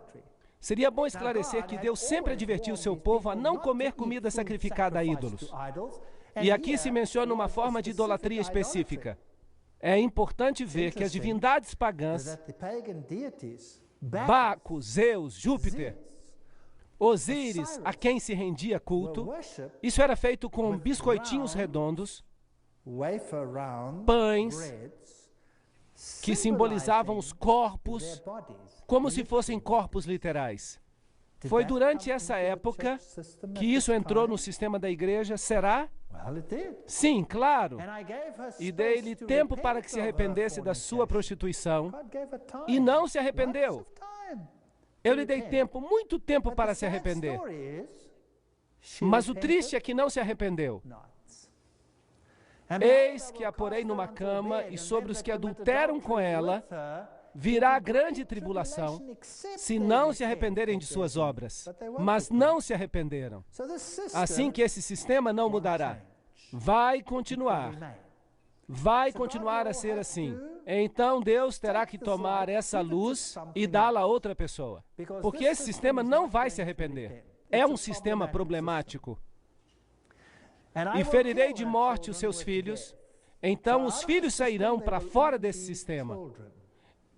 Seria bom esclarecer que Deus sempre advertiu o seu povo a não comer comida sacrificada a ídolos. E aqui se menciona uma forma de idolatria específica. É importante ver que as divindades pagãs, Baco, Zeus, Júpiter, Osíris, a quem se rendia culto, isso era feito com biscoitinhos redondos, pães que simbolizavam os corpos, como se fossem corpos literais. Foi durante essa época que isso entrou no sistema da igreja, será? Sim, claro. E dei-lhe tempo para que se arrependesse da sua prostituição, e não se arrependeu. Eu lhe dei tempo, muito tempo para se arrepender. Mas o triste é que não se arrependeu. Eis que a porei numa cama, e sobre os que adulteram com ela virá grande tribulação, se não se arrependerem de suas obras. Mas não se arrependeram. Assim que esse sistema não mudará. Vai continuar a ser assim. Então Deus terá que tomar essa luz e dá-la a outra pessoa. Porque esse sistema não vai se arrepender. É um sistema problemático. E ferirei de morte os seus filhos, então os filhos sairão para fora desse sistema.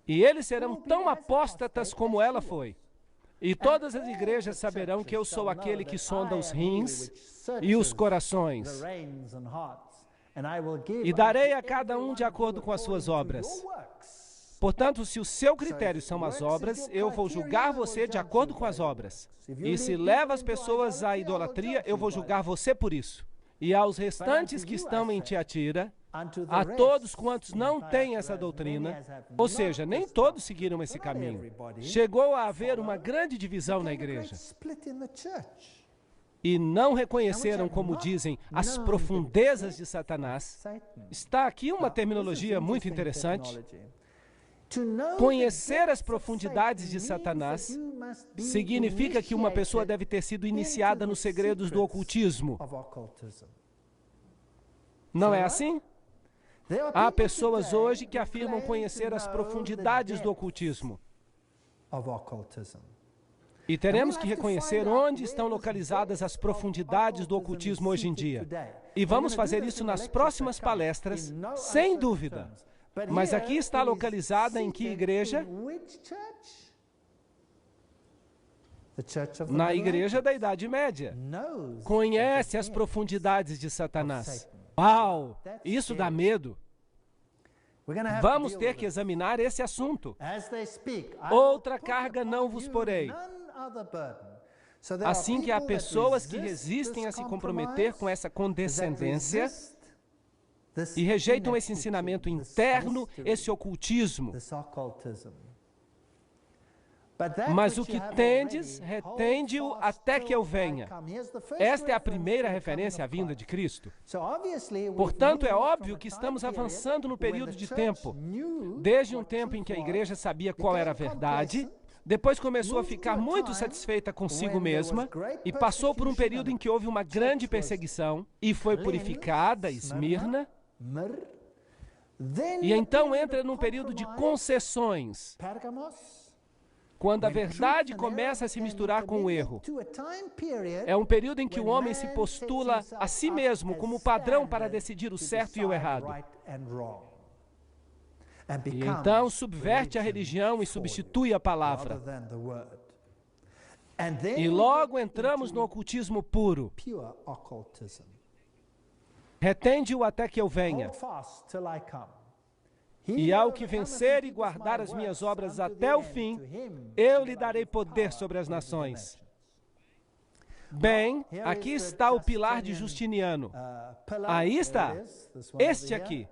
E eles serão tão apóstatas como ela foi. E todas as igrejas saberão que eu sou aquele que sonda os rins e os corações. E darei a cada um de acordo com as suas obras. Portanto, se o seu critério são as obras, eu vou julgar você de acordo com as obras. E se leva as pessoas à idolatria, eu vou julgar você por isso. E aos restantes que estão em Tiatira, a todos quantos não têm essa doutrina, ou seja, nem todos seguiram esse caminho, chegou a haver uma grande divisão na igreja. E não reconheceram, como dizem, as profundezas de Satanás. Está aqui uma terminologia muito interessante. Conhecer as profundidades de Satanás significa que uma pessoa deve ter sido iniciada nos segredos do ocultismo. Não é assim? Há pessoas hoje que afirmam conhecer as profundidades do ocultismo. E teremos que reconhecer onde estão localizadas as profundidades do ocultismo hoje em dia. E vamos fazer isso nas próximas palestras, sem dúvida. Mas aqui está localizada em que igreja? Na igreja da Idade Média. Conhece as profundidades de Satanás. Uau! Isso dá medo. Vamos ter que examinar esse assunto. Outra carga não vos porei. Assim que há pessoas que resistem a se comprometer com essa condescendência e rejeitam esse ensinamento interno, esse ocultismo. Mas o que tendes, retende-o até que eu venha. Esta é a primeira referência à vinda de Cristo. Portanto, é óbvio que estamos avançando no período de tempo. Desde um tempo em que a igreja sabia qual era a verdade, depois começou a ficar muito satisfeita consigo mesma e passou por um período em que houve uma grande perseguição e foi purificada, Esmirna, e então entra num período de concessões, quando a verdade começa a se misturar com o erro. É um período em que o homem se postula a si mesmo como padrão para decidir o certo e o errado. E então subverte a religião e substitui a palavra. E logo entramos no ocultismo puro. Retende-o até que eu venha. E ao que vencer e guardar as minhas obras até o fim, eu lhe darei poder sobre as nações. Bem, aqui está o pilar de Justiniano. Aí está, este aqui.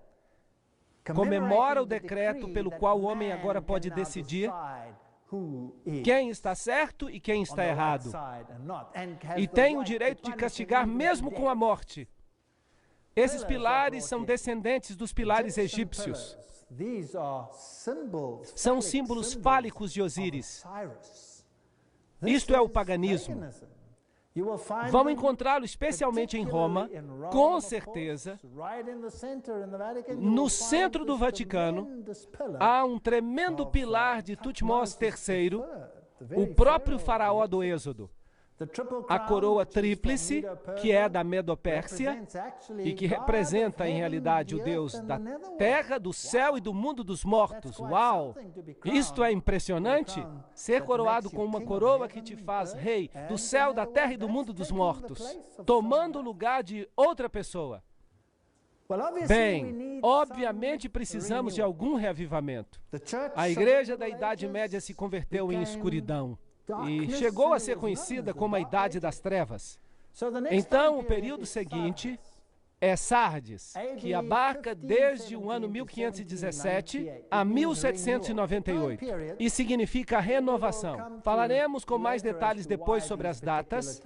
Comemora o decreto pelo qual o homem agora pode decidir quem está certo e quem está errado. E tem o direito de castigar mesmo com a morte. Esses pilares são descendentes dos pilares egípcios. São símbolos fálicos de Osíris. Isto é o paganismo. Vão encontrá-lo especialmente em Roma, com certeza. No centro do Vaticano, há um tremendo pilar de Tutmós III, o próprio faraó do Êxodo. A coroa tríplice, que é da Medo-Pérsia, e que representa, em realidade, o Deus da terra, do céu e do mundo dos mortos. Uau! Isto é impressionante? Ser coroado com uma coroa que te faz rei do céu, da terra e do mundo dos mortos, tomando o lugar de outra pessoa. Bem, obviamente precisamos de algum reavivamento. A igreja da Idade Média se converteu em escuridão e chegou a ser conhecida como a Idade das Trevas. Então, o período seguinte é Sardes, que abarca desde o ano 1517 a 1798 e significa renovação. Falaremos com mais detalhes depois sobre as datas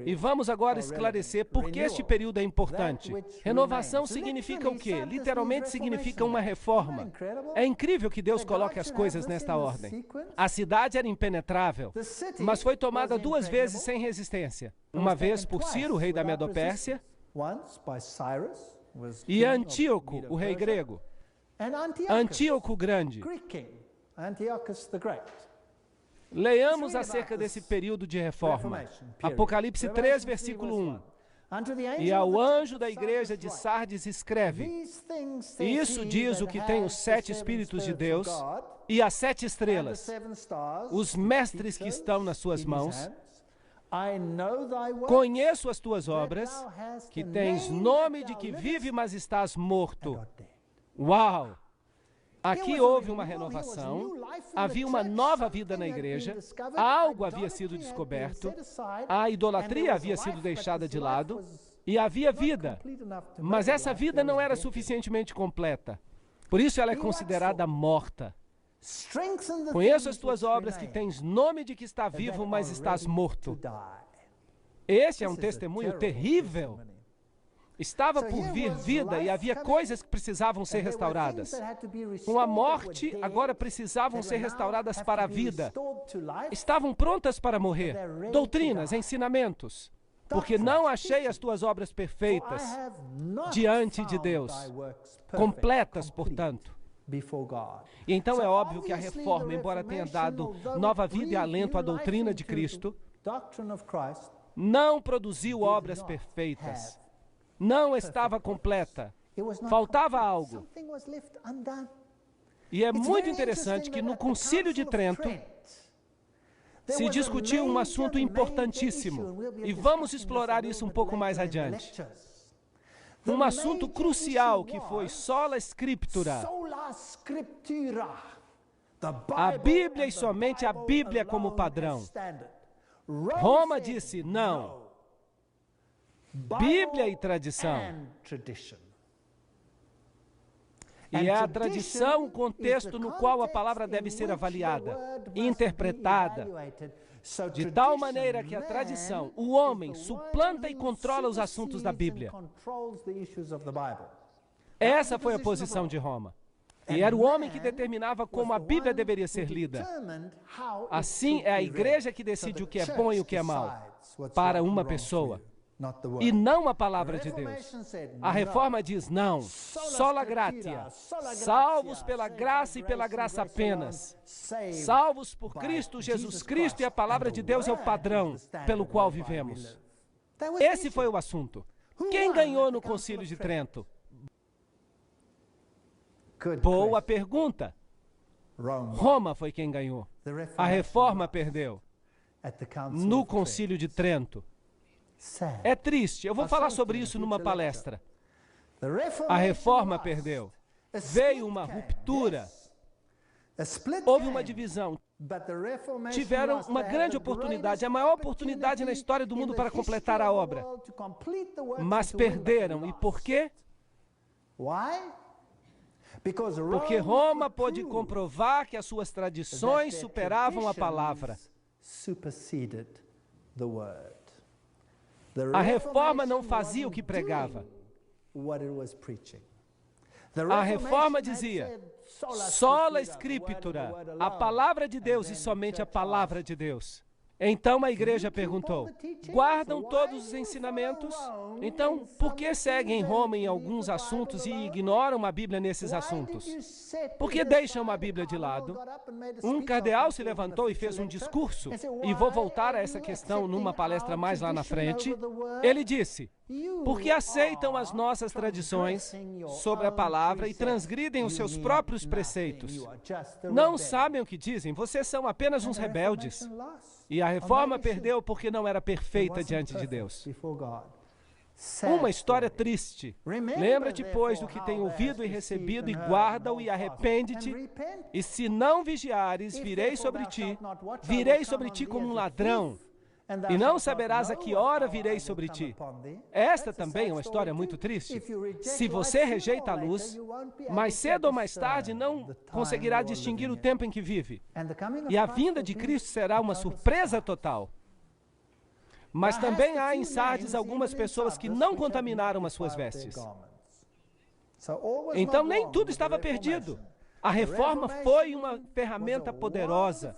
e vamos agora esclarecer por que este período é importante. Renovação significa o quê? Literalmente significa uma reforma. É incrível que Deus coloque as coisas nesta ordem. A cidade era impenetrável, mas foi tomada 2 vezes sem resistência. Uma vez por Ciro, rei da Medo-Pérsia, e Antíoco, o rei grego. Antíoco Grande. Leiamos acerca desse período de reforma. Apocalipse 3, versículo 1. E ao anjo da igreja de Sardes escreve: Isso diz o que tem os 7 Espíritos de Deus e as 7 estrelas, os mestres que estão nas suas mãos. Conheço as tuas obras, que tens nome de que vive, mas estás morto. Uau! Aqui houve uma renovação, havia uma nova vida na igreja, algo havia sido descoberto, a idolatria havia sido deixada de lado e havia vida, mas essa vida não era suficientemente completa. Por isso ela é considerada morta. Conheço as tuas obras, que tens nome de que está vivo, mas estás morto. Esse é um testemunho terrível. Estava por vir vida e havia coisas que precisavam ser restauradas. Com a morte, agora precisavam ser restauradas para a vida. Estavam prontas para morrer. Doutrinas, ensinamentos. Porque não achei as tuas obras perfeitas diante de Deus. Completas, portanto. E então é óbvio que a reforma, embora tenha dado nova vida e alento à doutrina de Cristo, não produziu obras perfeitas. Não estava completa. Faltava algo. E é muito interessante que no Concílio de Trento se discutiu um assunto importantíssimo. E vamos explorar isso um pouco mais adiante. Um assunto crucial que foi sola scriptura. A Bíblia e somente a Bíblia como padrão. Roma disse não. Bíblia e tradição. E é a tradição, o contexto no qual a palavra deve ser avaliada, interpretada, de tal maneira que a tradição, o homem, suplanta e controla os assuntos da Bíblia. Essa foi a posição de Roma. E era o homem que determinava como a Bíblia deveria ser lida. Assim, é a igreja que decide o que é bom e o que é mal para uma pessoa, e não a palavra de Deus. A Reforma diz não, sola gratia, salvos pela graça e pela graça apenas. Salvos por Cristo, Jesus Cristo, e a palavra de Deus é o padrão pelo qual vivemos. Esse foi o assunto. Quem ganhou no Concílio de Trento? Boa pergunta. Roma foi quem ganhou. A Reforma perdeu no Concílio de Trento. É triste. Eu vou falar sobre isso numa palestra. A Reforma perdeu. Veio uma ruptura. Houve uma divisão. Tiveram uma grande oportunidade, a maior oportunidade na história do mundo para completar a obra. Mas perderam. E por quê? Porque Roma pôde comprovar que as suas tradições superavam a palavra. A Reforma não fazia o que pregava. A Reforma dizia, sola Scriptura, a palavra de Deus e somente a palavra de Deus. Então a igreja perguntou, guardam todos os ensinamentos? Então, por que seguem Roma em alguns assuntos e ignoram a Bíblia nesses assuntos? Por que deixam a Bíblia de lado? Um cardeal se levantou e fez um discurso, e vou voltar a essa questão numa palestra mais lá na frente. Ele disse, porque aceitam as nossas tradições sobre a palavra e transgridem os seus próprios preceitos. Não sabem o que dizem, vocês são apenas uns rebeldes. E a Reforma perdeu porque não era perfeita diante de Deus. Uma história triste. Lembra-te, pois, do que tem ouvido e recebido, e guarda-o e arrepende-te. E se não vigiares, virei sobre ti como um ladrão. E não saberás a que hora virei sobre ti. Esta também é uma história muito triste. Se você rejeita a luz, mais cedo ou mais tarde não conseguirá distinguir o tempo em que vive. E a vinda de Cristo será uma surpresa total. Mas também há em Sardes algumas pessoas que não contaminaram as suas vestes. Então nem tudo estava perdido. A Reforma foi uma ferramenta poderosa,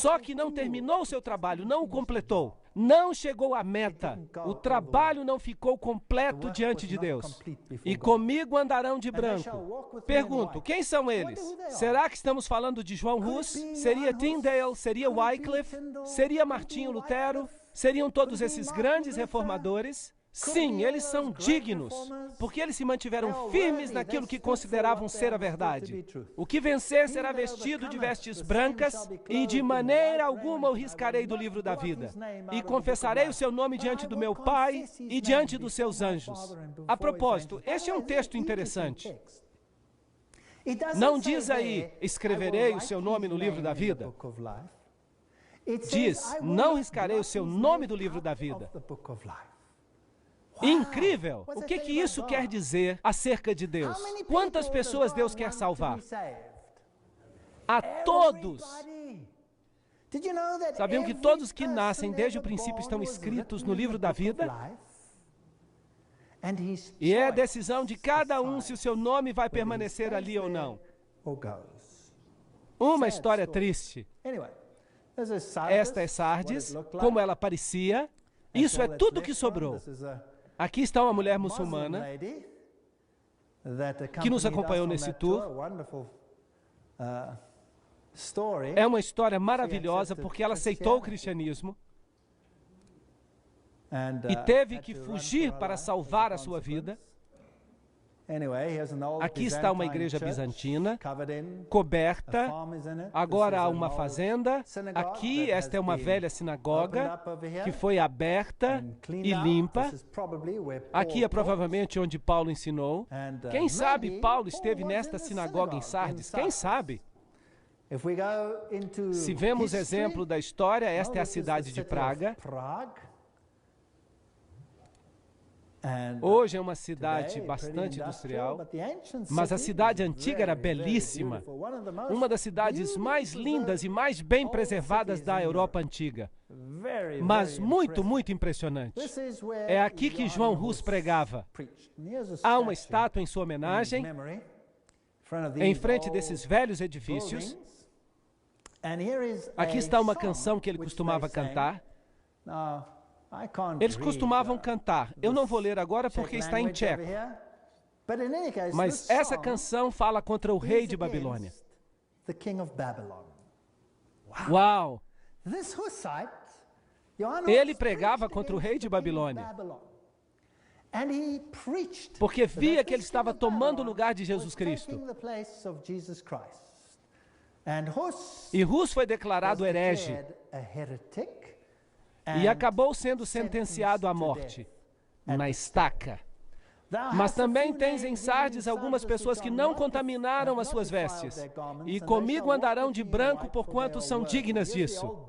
só que não terminou o seu trabalho, não o completou, não chegou à meta. O trabalho não ficou completo diante de Deus. E comigo andarão de branco. Pergunto, quem são eles? Será que estamos falando de João Hus? Seria Tyndale? Seria Wycliffe? Seria Martinho Lutero? Seriam todos esses grandes reformadores? Sim, eles são dignos, porque eles se mantiveram firmes naquilo que consideravam ser a verdade. O que vencer será vestido de vestes brancas, e de maneira alguma o riscarei do livro da vida. E confessarei o seu nome diante do meu Pai e diante dos seus anjos. A propósito, este é um texto interessante. Não diz aí, escreverei o seu nome no livro da vida. Diz, não riscarei o seu nome do livro da vida. Incrível! O que isso quer dizer acerca de Deus? Quantas pessoas Deus quer salvar? A todos! Sabiam que todos que nascem desde o princípio estão escritos no livro da vida? E é a decisão de cada um se o seu nome vai permanecer ali ou não. Uma história triste. Esta é Sardes, como ela parecia. Isso é tudo que sobrou. Aqui está uma mulher muçulmana que nos acompanhou nesse tour. É uma história maravilhosa porque ela aceitou o cristianismo e teve que fugir para salvar a sua vida. Aqui está uma igreja bizantina, coberta, agora há uma fazenda. Aqui, esta é uma velha sinagoga que foi aberta e limpa. Aqui é provavelmente onde Paulo ensinou. Quem sabe Paulo esteve nesta sinagoga em Sardes? Quem sabe? Se vemos exemplo da história, esta é a cidade de Praga. Hoje é uma cidade bastante industrial, mas a cidade antiga era belíssima. Uma das cidades mais lindas e mais bem preservadas da Europa antiga. Mas muito, muito impressionante. É aqui que João Hus pregava. Há uma estátua em sua homenagem, em frente desses velhos edifícios. Aqui está uma canção que ele costumava cantar. Eles costumavam cantar. Eu não vou ler agora porque está em tcheco. Mas essa canção fala contra o rei de Babilônia. Uau! Ele pregava contra o rei de Babilônia. Porque via que ele estava tomando o lugar de Jesus Cristo. E Hus foi declarado herege. E acabou sendo sentenciado à morte, na estaca. Mas também tens em Sardes algumas pessoas que não contaminaram as suas vestes, e comigo andarão de branco, porquanto são dignas disso.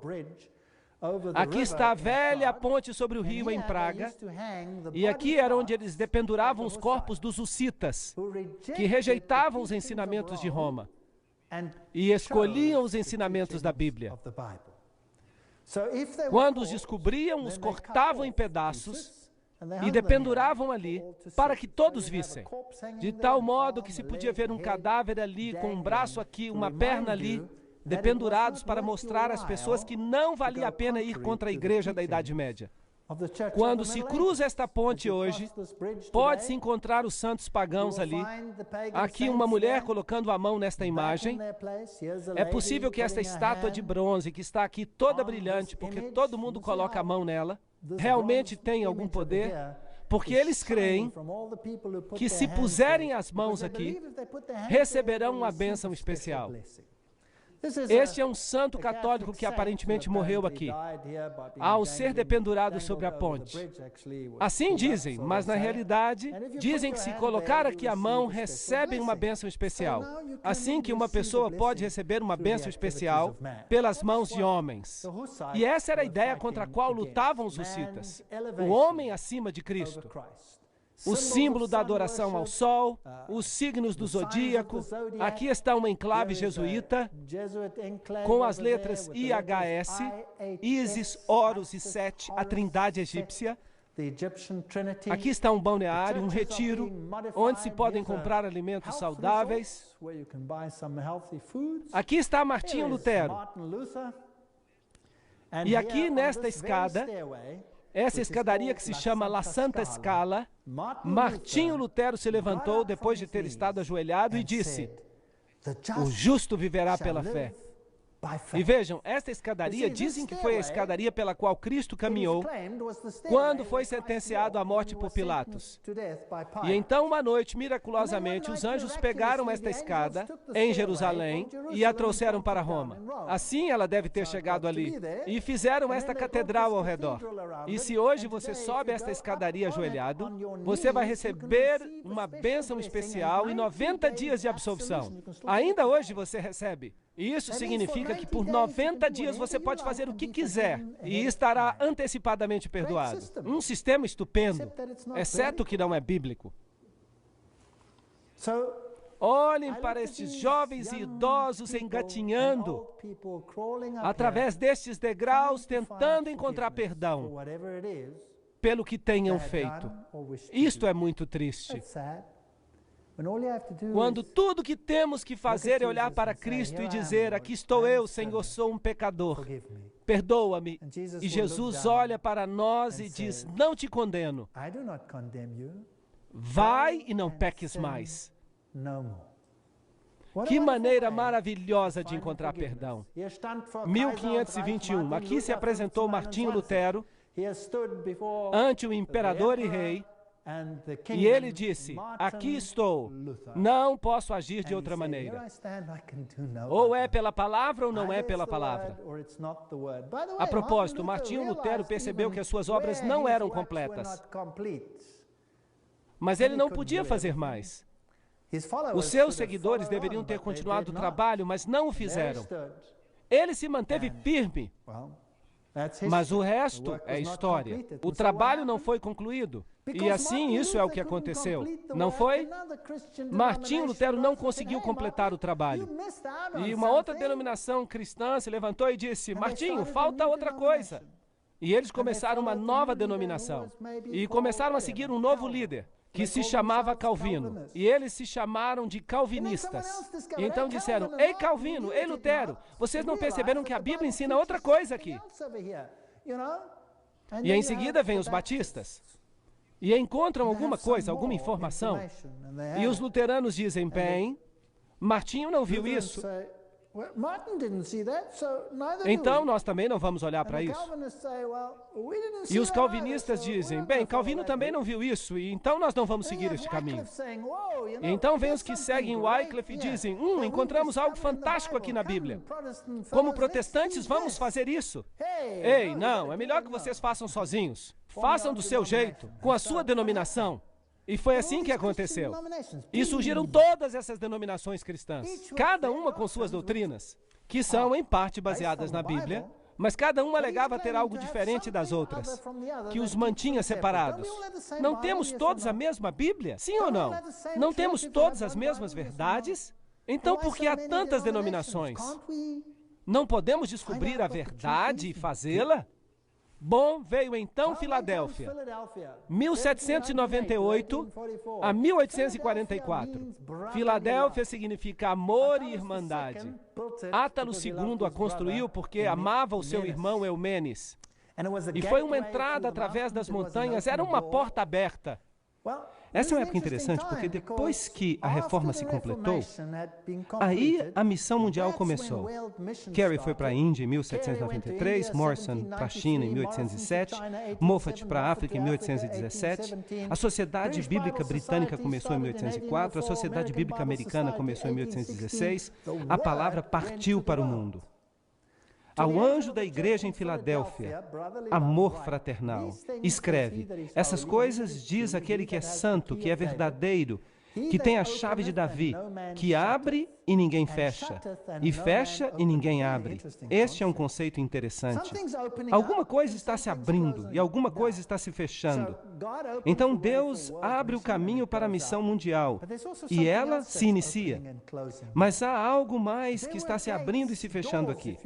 Aqui está a velha ponte sobre o rio em Praga, e aqui era onde eles dependuravam os corpos dos hussitas, que rejeitavam os ensinamentos de Roma, e escolhiam os ensinamentos da Bíblia. Quando os descobriam, os cortavam em pedaços e dependuravam ali para que todos vissem. De tal modo que se podia ver um cadáver ali, com um braço aqui, uma perna ali, dependurados para mostrar às pessoas que não valia a pena ir contra a igreja da Idade Média. Quando se cruza esta ponte hoje, pode-se encontrar os santos pagãos ali. Aqui uma mulher colocando a mão nesta imagem. É possível que esta estátua de bronze, que está aqui toda brilhante, porque todo mundo coloca a mão nela, realmente tem algum poder, porque eles creem que se puserem as mãos aqui, receberão uma bênção especial. Este é um santo católico que aparentemente morreu aqui, ao ser dependurado sobre a ponte. Assim dizem, mas na realidade, dizem que se colocar aqui a mão, recebem uma bênção especial. Assim que uma pessoa pode receber uma bênção especial pelas mãos de homens. E essa era a ideia contra a qual lutavam os hussitas. O homem acima de Cristo. O símbolo da adoração ao sol, os signos do zodíaco. Aqui está uma enclave jesuíta com as letras IHS, Isis, Horus e Set, a trindade egípcia. Aqui está um balneário, um retiro, onde se podem comprar alimentos saudáveis. Aqui está Martinho Lutero. E aqui nesta escada, essa escadaria que se chama La Santa Scala, Martinho Lutero se levantou depois de ter estado ajoelhado e disse: o justo viverá pela fé. E vejam, esta escadaria, dizem que foi a escadaria pela qual Cristo caminhou quando foi sentenciado à morte por Pilatos. E então, uma noite, miraculosamente, os anjos pegaram esta escada em Jerusalém e a trouxeram para Roma. Assim ela deve ter chegado ali. E fizeram esta catedral ao redor. E se hoje você sobe esta escadaria ajoelhado, você vai receber uma bênção especial e 90 dias de absolvição. Ainda hoje você recebe. E isso significa que por 90 dias você pode fazer o que quiser e estará antecipadamente perdoado. Um sistema estupendo, exceto que não é bíblico. Olhem para estes jovens e idosos engatinhando através destes degraus, tentando encontrar perdão pelo que tenham feito. Isto é muito triste. Quando tudo que temos que fazer é olhar para Cristo e dizer: aqui estou eu, Senhor, sou um pecador, perdoa-me. E Jesus olha para nós e diz: não te condeno. Vai e não peques mais. Que maneira maravilhosa de encontrar perdão. 1521, aqui se apresentou Martinho Lutero ante o imperador e rei. E ele disse: aqui estou, não posso agir de outra maneira. Ou é pela palavra ou não é pela palavra. A propósito, Martinho Lutero percebeu que as suas obras não eram completas. Mas ele não podia fazer mais. Os seus seguidores deveriam ter continuado o trabalho, mas não o fizeram. Ele se manteve firme. Mas o resto é história. O trabalho não foi concluído. E assim isso é o que aconteceu. Não foi? Martinho Lutero não conseguiu completar o trabalho. E uma outra denominação cristã se levantou e disse: Martinho, falta outra coisa. E eles começaram uma nova denominação. E começaram a seguir um novo líder, que se chamava Calvino. E eles se chamaram de calvinistas. E então disseram: Ei Calvino, ei Lutero, vocês não perceberam que a Bíblia ensina outra coisa aqui? E em seguida vêm os batistas. E encontram alguma coisa, alguma informação. E os luteranos dizem: bem, Martinho não viu isso. Então nós também não vamos olhar para isso. E os calvinistas dizem: bem, Calvino também não viu isso, e então nós não vamos seguir este caminho. E então vem os que seguem Wycliffe e dizem: encontramos algo fantástico aqui na Bíblia. Como protestantes vamos fazer isso. Ei, não, é melhor que vocês façam sozinhos. Façam do seu jeito, com a sua denominação. E foi assim que aconteceu. E surgiram todas essas denominações cristãs, cada uma com suas doutrinas, que são em parte baseadas na Bíblia, mas cada uma alegava ter algo diferente das outras, que os mantinha separados. Não temos todos a mesma Bíblia? Sim ou não? Não temos todas as mesmas verdades? Então por que há tantas denominações? Não podemos descobrir a verdade e fazê-la? Bom, veio então Filadélfia, 1798 a 1844. Filadélfia significa amor e irmandade. Átalo II a construiu porque amava o seu irmão Eumenes. E foi uma entrada através das montanhas, era uma porta aberta. Essa é uma época interessante porque depois que a reforma se completou, aí a missão mundial começou. Carey foi para a Índia em 1793, Morrison para a China em 1807, Moffat para a África em 1817, a Sociedade Bíblica Britânica começou em 1804, a Sociedade Bíblica Americana começou em 1816, a palavra partiu para o mundo. Ao anjo da igreja em Filadélfia, amor fraternal, escreve: essas coisas diz aquele que é santo, que é verdadeiro, que tem a chave de Davi, que abre e ninguém fecha, e fecha e ninguém abre. Este é um conceito interessante. Alguma coisa está se abrindo e alguma coisa está se fechando. Então Deus abre o caminho para a missão mundial e ela se inicia. Mas há algo mais que está se abrindo e se fechando aqui.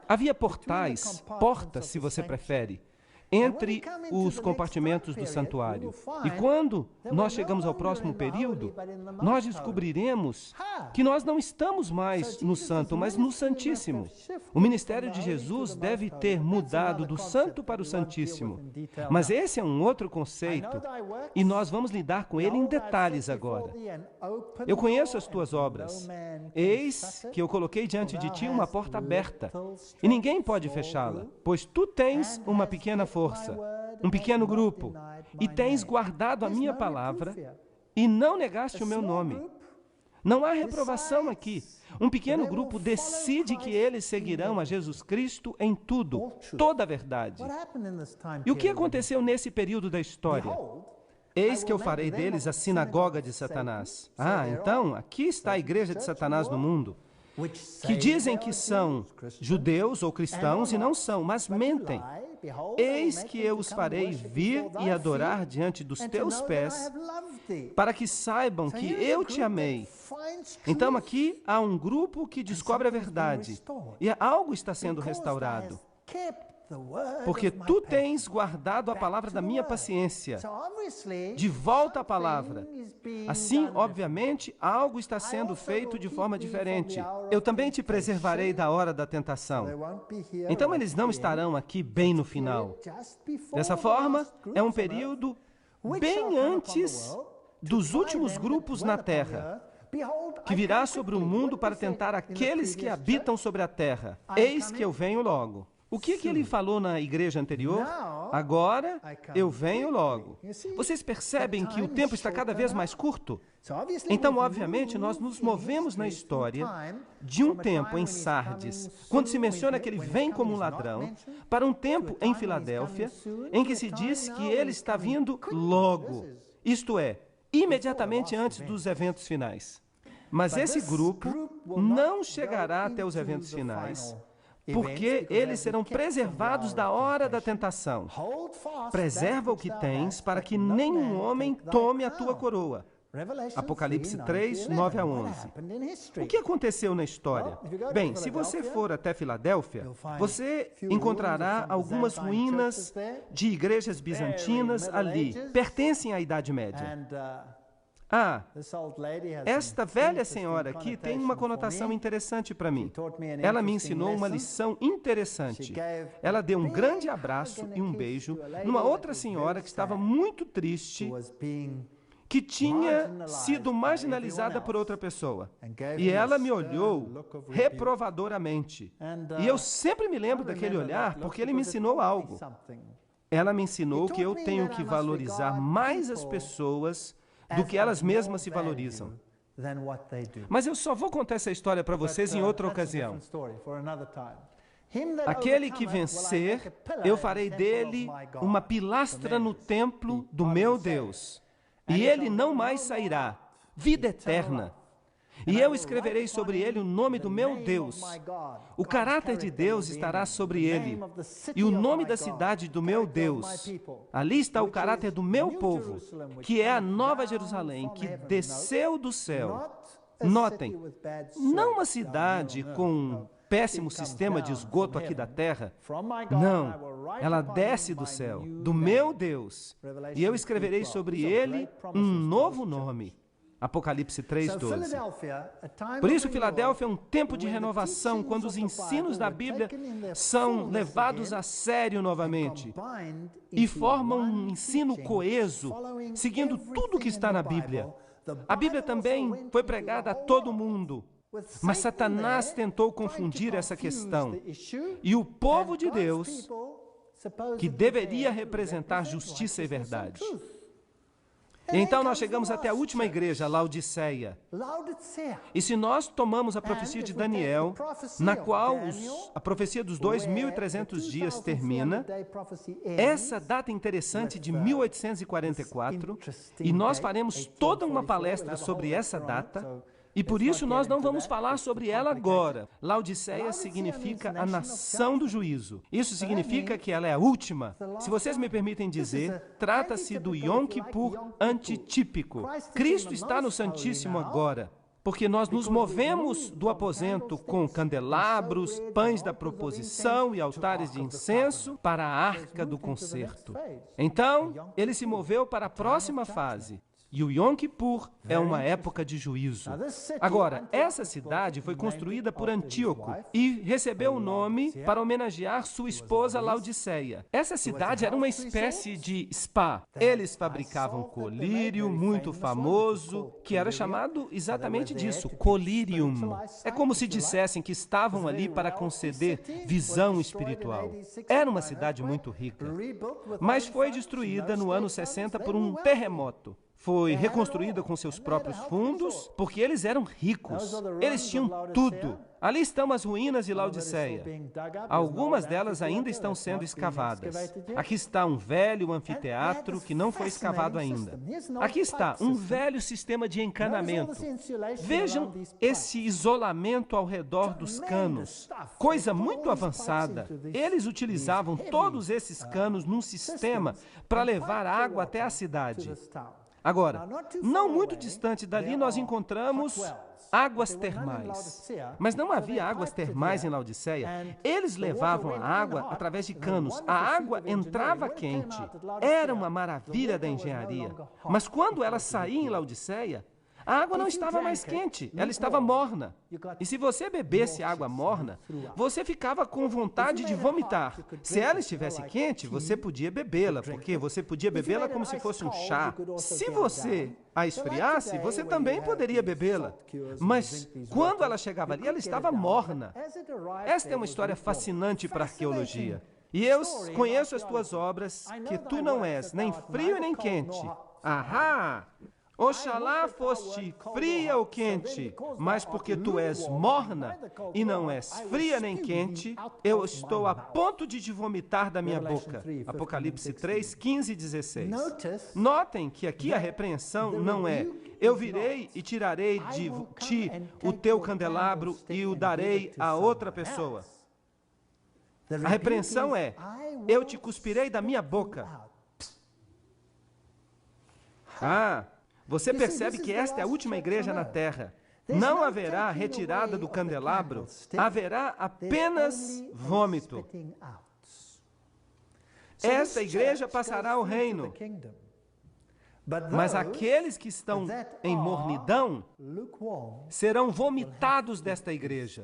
Havia portais, portas, se você prefere, entre os compartimentos do santuário. E quando nós chegamos ao próximo período, nós descobriremos que nós não estamos mais no santo, mas no santíssimo. O ministério de Jesus deve ter mudado do santo para o santíssimo. Mas esse é um outro conceito e nós vamos lidar com ele em detalhes agora. Eu conheço as tuas obras. Eis que eu coloquei diante de ti uma porta aberta e ninguém pode fechá-la, pois tu tens uma pequena força, um pequeno grupo, e tens guardado a minha palavra e não negaste o meu nome. Não há reprovação aqui. Um pequeno grupo decide que eles seguirão a Jesus Cristo em tudo, toda a verdade. E o que aconteceu nesse período da história? Eis que eu farei deles a sinagoga de Satanás. Então, aqui está a igreja de Satanás no mundo, que dizem que são judeus ou cristãos e não são, mas mentem. Eis que eu os farei vir e adorar diante dos teus pés, para que saibam que eu te amei. Então aqui há um grupo que descobre a verdade, e algo está sendo restaurado. Porque tu tens guardado a palavra da minha paciência. De volta à palavra. Assim, obviamente, algo está sendo feito de forma diferente. Eu também te preservarei da hora da tentação. Então eles não estarão aqui bem no final. Dessa forma, é um período bem antes dos últimos grupos na terra, que virá sobre o mundo para tentar aqueles que habitam sobre a terra. Eis que eu venho logo. O que ele falou na igreja anterior? Agora eu venho logo. Vocês percebem que o tempo está cada vez mais curto? Então, obviamente, nós nos movemos na história de um tempo em Sardes, quando se menciona que ele vem como um ladrão, para um tempo em Filadélfia, em que se diz que ele está vindo logo, isto é, imediatamente antes dos eventos finais. Mas esse grupo não chegará até os eventos finais, porque eles serão preservados da hora da tentação. Preserva o que tens, para que nenhum homem tome a tua coroa. Apocalipse 3, 9 a 11. O que aconteceu na história? Bem, se você for até Filadélfia, você encontrará algumas ruínas de igrejas bizantinas ali. Pertencem à Idade Média. Esta velha senhora aqui tem uma conotação interessante para mim. Ela me ensinou uma lição interessante. Ela deu um grande abraço e um beijo numa outra senhora que estava muito triste, que tinha sido marginalizada por outra pessoa. E ela me olhou reprovadoramente. E eu sempre me lembro daquele olhar, porque ele me ensinou algo. Ela me ensinou que eu tenho que valorizar mais as pessoas do que elas mesmas se valorizam. Mas eu só vou contar essa história para vocês em outra ocasião. Aquele que vencer, eu farei dele uma pilastra no templo do meu Deus. E ele não mais sairá. Vida eterna. E eu escreverei sobre ele o nome do meu Deus. O caráter de Deus estará sobre ele. E o nome da cidade do meu Deus. Ali está o caráter do meu povo, que é a Nova Jerusalém, que desceu do céu. Notem, não uma cidade com um péssimo sistema de esgoto aqui da terra. Não, ela desce do céu, do meu Deus. E eu escreverei sobre ele um novo nome. Apocalipse 3:12. Por isso, Filadélfia é um tempo de renovação, quando os ensinos da Bíblia são levados a sério novamente e formam um ensino coeso, seguindo tudo o que está na Bíblia. A Bíblia também foi pregada a todo mundo, mas Satanás tentou confundir essa questão. E o povo de Deus, que deveria representar justiça e verdade. Então nós chegamos até a última igreja, Laodiceia. E se nós tomamos a profecia de Daniel, na qual a profecia dos 2.300 dias termina, essa data interessante de 1844, e nós faremos toda uma palestra sobre essa data, e por isso nós não vamos falar sobre ela agora. Laodiceia significa a nação do juízo. Isso significa que ela é a última. Se vocês me permitem dizer, trata-se do Yom Kippur antitípico. Cristo está no Santíssimo agora, porque nós nos movemos do aposento com candelabros, pães da proposição e altares de incenso para a arca do concerto. Então, ele se moveu para a próxima fase. E o Yom Kippur é uma época de juízo. Agora, essa cidade foi construída por Antíoco e recebeu o nome para homenagear sua esposa Laodiceia. Essa cidade era uma espécie de spa. Eles fabricavam colírio muito famoso, que era chamado exatamente disso, colírium. É como se dissessem que estavam ali para conceder visão espiritual. Era uma cidade muito rica, mas foi destruída no ano 60 por um terremoto. Foi reconstruída com seus próprios fundos, porque eles eram ricos. Eles tinham tudo. Ali estão as ruínas de Laodiceia. Algumas delas ainda estão sendo escavadas. Aqui está um velho anfiteatro que não foi escavado ainda. Aqui está um velho sistema de encanamento. Vejam esse isolamento ao redor dos canos. Coisa muito avançada. Eles utilizavam todos esses canos num sistema para levar água até a cidade. Agora, não muito distante dali, nós encontramos águas termais. Mas não havia águas termais em Laodiceia. Eles levavam a água através de canos. A água entrava quente. Era uma maravilha da engenharia. Mas quando ela saía em Laodiceia, a água não estava mais quente, ela estava morna. E se você bebesse água morna, você ficava com vontade de vomitar. Se ela estivesse quente, você podia bebê-la, porque você podia bebê-la como se fosse um chá. Se você a esfriasse, você também poderia bebê-la. Mas quando ela chegava ali, ela estava morna. Esta é uma história fascinante para a arqueologia. E eu conheço as tuas obras, que tu não és nem frio nem quente. Ahá! Oxalá foste fria ou quente, mas porque tu és morna e não és fria nem quente, eu estou a ponto de te vomitar da minha boca. Apocalipse 3, 15 e 16. Notem que aqui a repreensão não é: eu virei e tirarei de ti o teu candelabro e o darei a outra pessoa. A repreensão é: eu te cuspirei da minha boca. Você percebe que esta é a última igreja na terra. Não haverá retirada do candelabro, haverá apenas vômito. Esta igreja passará ao reino. Mas aqueles que estão em mornidão serão vomitados desta igreja.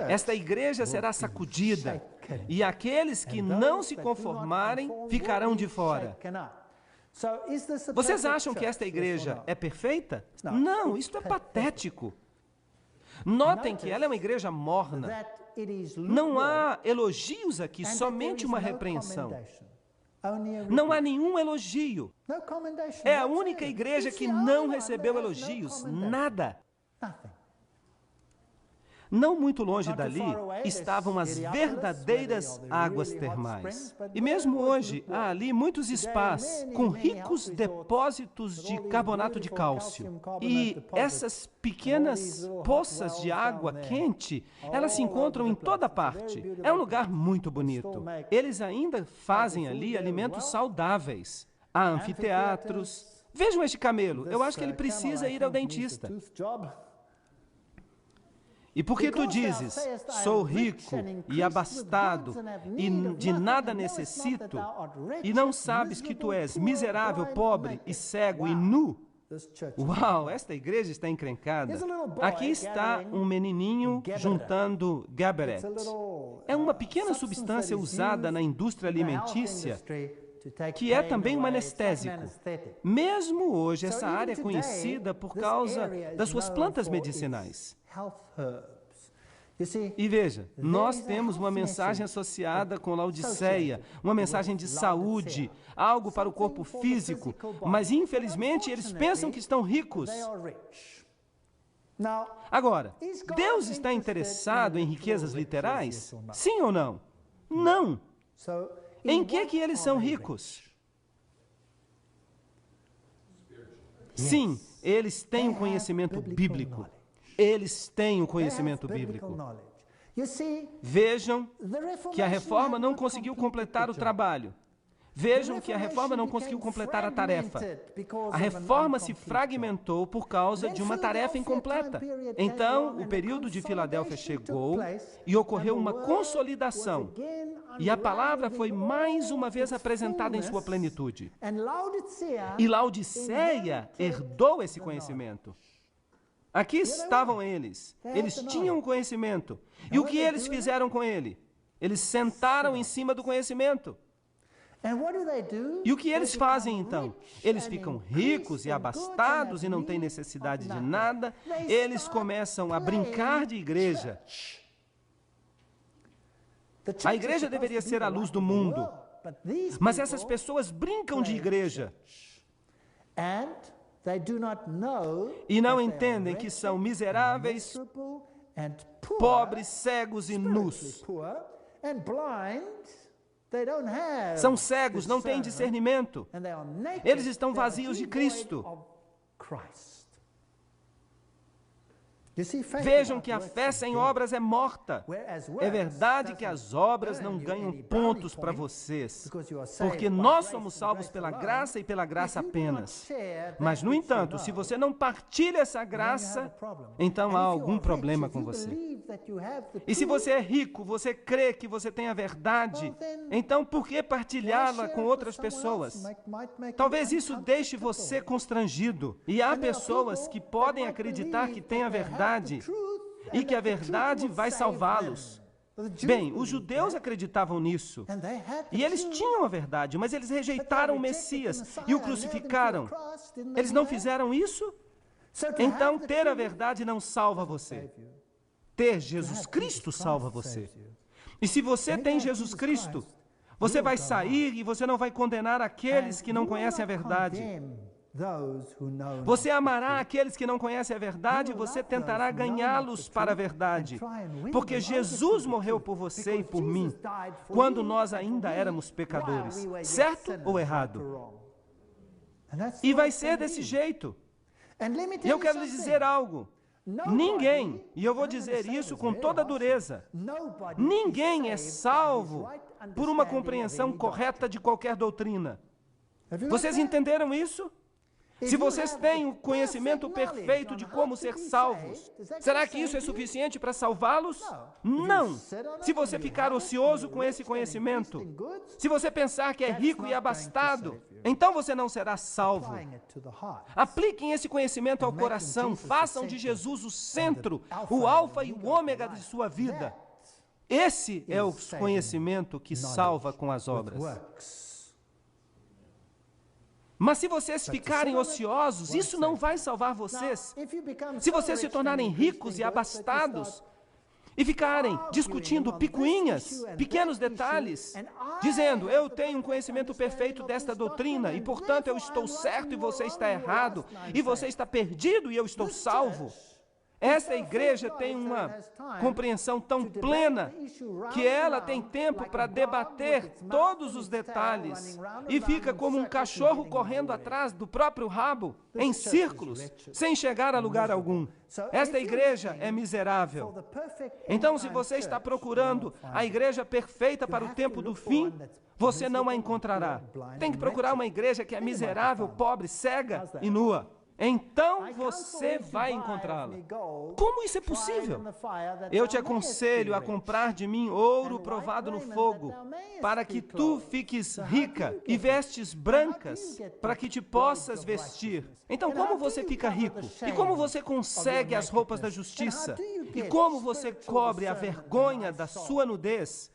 Esta igreja será sacudida, e aqueles que não se conformarem ficarão de fora. Vocês acham que esta igreja é perfeita? Não, isto é patético. Notem que ela é uma igreja morna. Não há elogios aqui, somente uma repreensão. Não há nenhum elogio. É a única igreja que não recebeu elogios, nada. Não muito longe dali estavam as verdadeiras águas termais. E mesmo hoje, há ali muitos spas com ricos depósitos de carbonato de cálcio. E essas pequenas poças de água quente, elas se encontram em toda parte. É um lugar muito bonito. Eles ainda fazem ali alimentos saudáveis. Há anfiteatros. Vejam este camelo. Eu acho que ele precisa ir ao dentista. E porque tu dizes, sou rico e abastado e de nada necessito, e não sabes que tu és miserável, pobre e cego e nu? Uau, esta igreja está encrencada. Aqui está um menininho juntando Gabberet. É uma pequena substância usada na indústria alimentícia que é também um anestésico. Mesmo hoje, essa área é conhecida por causa das suas plantas medicinais. E veja, nós temos uma mensagem associada com Laodiceia, uma mensagem de saúde, algo para o corpo físico, mas infelizmente eles pensam que estão ricos. Agora, Deus está interessado em riquezas literais? Sim ou não? Não. Em que eles são ricos? Sim, eles têm um conhecimento bíblico. Eles têm um conhecimento bíblico. Vejam que a reforma não conseguiu completar o trabalho. Vejam que a reforma não conseguiu completar a tarefa. A reforma se fragmentou por causa de uma tarefa incompleta. Então, o período de Filadélfia chegou e ocorreu uma consolidação. E a palavra foi mais uma vez apresentada em sua plenitude. E Laodiceia herdou esse conhecimento. Aqui estavam eles. Eles tinham o conhecimento. E o que eles fizeram com ele? Eles sentaram em cima do conhecimento. E o que eles fazem então? Eles ficam ricos e abastados e não têm necessidade de nada. Eles começam a brincar de igreja. A igreja deveria ser a luz do mundo. Mas essas pessoas brincam de igreja. E não entendem que são miseráveis, pobres, cegos e nus. São cegos, não têm discernimento. Eles estão vazios de Cristo. Vejam que a fé sem obras é morta. É verdade que as obras não ganham pontos para vocês, porque nós somos salvos pela graça e pela graça apenas. Mas, no entanto, se você não partilha essa graça, então há algum problema com você. E se você é rico, você crê que você tem a verdade, então por que partilhá-la com outras pessoas? Talvez isso deixe você constrangido. E há pessoas que podem acreditar que têm a verdade e que a verdade vai salvá-los. Bem, os judeus acreditavam nisso. E eles tinham a verdade, mas eles rejeitaram o Messias e o crucificaram. Eles não fizeram isso? Então, ter a verdade não salva você. Ter Jesus Cristo salva você. E se você tem Jesus Cristo, você vai sair e você não vai condenar aqueles que não conhecem a verdade. Você amará aqueles que não conhecem a verdade e você tentará ganhá-los para a verdade. Porque Jesus morreu por você e por mim, quando nós ainda éramos pecadores. Certo ou errado? E vai ser desse jeito. E eu quero lhes dizer algo. Ninguém, e eu vou dizer isso com toda dureza, ninguém é salvo por uma compreensão correta de qualquer doutrina. Vocês entenderam isso? Se vocês têm o conhecimento perfeito de como ser salvos, será que isso é suficiente para salvá-los? Não! Se você ficar ocioso com esse conhecimento, se você pensar que é rico e abastado, então você não será salvo. Apliquem esse conhecimento ao coração, façam de Jesus o centro, o alfa e o ômega de sua vida. Esse é o conhecimento que salva com as obras. Mas se vocês ficarem ociosos, isso não vai salvar vocês. Se vocês se tornarem ricos e abastados e ficarem discutindo picuinhas, pequenos detalhes, dizendo, eu tenho um conhecimento perfeito desta doutrina e, portanto, eu estou certo e você está errado, e você está perdido e eu estou salvo. Esta igreja tem uma compreensão tão plena que ela tem tempo para debater todos os detalhes e fica como um cachorro correndo atrás do próprio rabo, em círculos, sem chegar a lugar algum. Esta igreja é miserável. Então, se você está procurando a igreja perfeita para o tempo do fim, você não a encontrará. Tem que procurar uma igreja que é miserável, pobre, cega e nua. Então você vai encontrá-la. Como isso é possível? Eu te aconselho a comprar de mim ouro provado no fogo, para que tu fiques rica, e vestes brancas, para que te possas vestir. Então, como você fica rico? E como você consegue as roupas da justiça? E como você cobre a vergonha da sua nudez?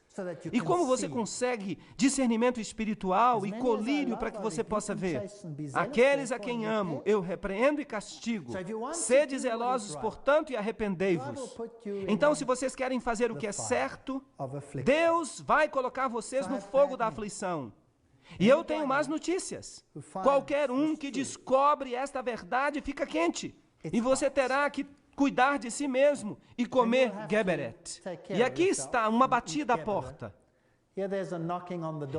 E como você consegue discernimento espiritual e colírio para que você possa ver? Aqueles a quem amo, eu repreendo e castigo. Sede zelosos, portanto, e arrependei-vos. Então, se vocês querem fazer o que é certo, Deus vai colocar vocês no fogo da aflição. E eu tenho más notícias. Qualquer um que descobre esta verdade fica quente. E você terá que cuidar de si mesmo e comer Geberet. E aqui está uma batida à porta.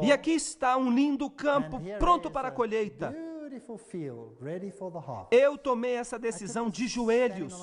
E aqui está um lindo campo pronto para a colheita. Eu tomei essa decisão de joelhos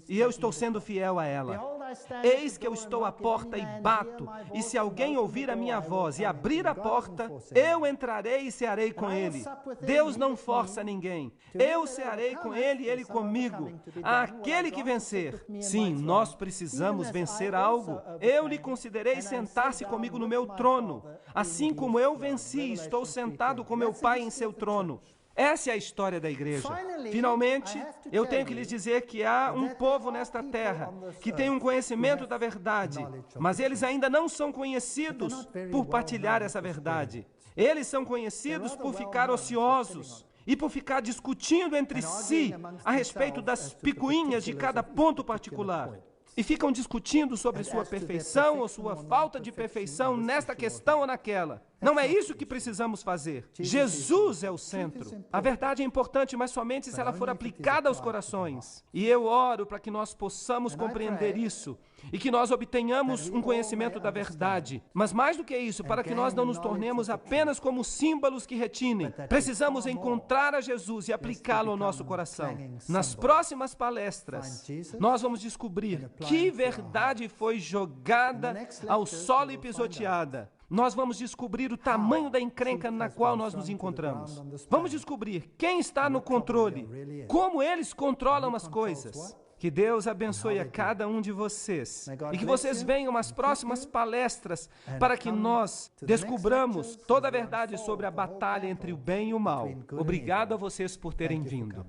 e eu estou sendo fiel a ela. Eis que eu estou à porta e bato, e se alguém ouvir a minha voz e abrir a porta, eu entrarei e cearei com ele. Deus não força ninguém. Eu cearei com ele e ele comigo. Aquele que vencer. Sim, nós precisamos vencer algo. Eu lhe considerei sentar-se comigo no meu trono. Assim como eu venci, estou sentado com meu Pai em seu trono. Essa é a história da igreja. Finalmente, eu tenho que lhes dizer que há um povo nesta terra que tem um conhecimento da verdade, mas eles ainda não são conhecidos por partilhar essa verdade. Eles são conhecidos por ficar ociosos e por ficar discutindo entre si a respeito das picuinhas de cada ponto particular. E ficam discutindo sobre sua perfeição ou sua falta de perfeição nesta questão ou naquela. Não é isso que precisamos fazer. Jesus é o centro. A verdade é importante, mas somente se ela for aplicada aos corações. E eu oro para que nós possamos compreender isso e que nós obtenhamos um conhecimento da verdade. Mas mais do que isso, para que nós não nos tornemos apenas como símbolos que retinem, precisamos encontrar a Jesus e aplicá-lo ao nosso coração. Nas próximas palestras, nós vamos descobrir que verdade foi jogada ao solo e pisoteada. Nós vamos descobrir o tamanho da encrenca na qual nós nos encontramos. Vamos descobrir quem está no controle, como eles controlam as coisas. Que Deus abençoe a cada um de vocês e que vocês venham às próximas palestras para que nós descubramos toda a verdade sobre a batalha entre o bem e o mal. Obrigado a vocês por terem vindo.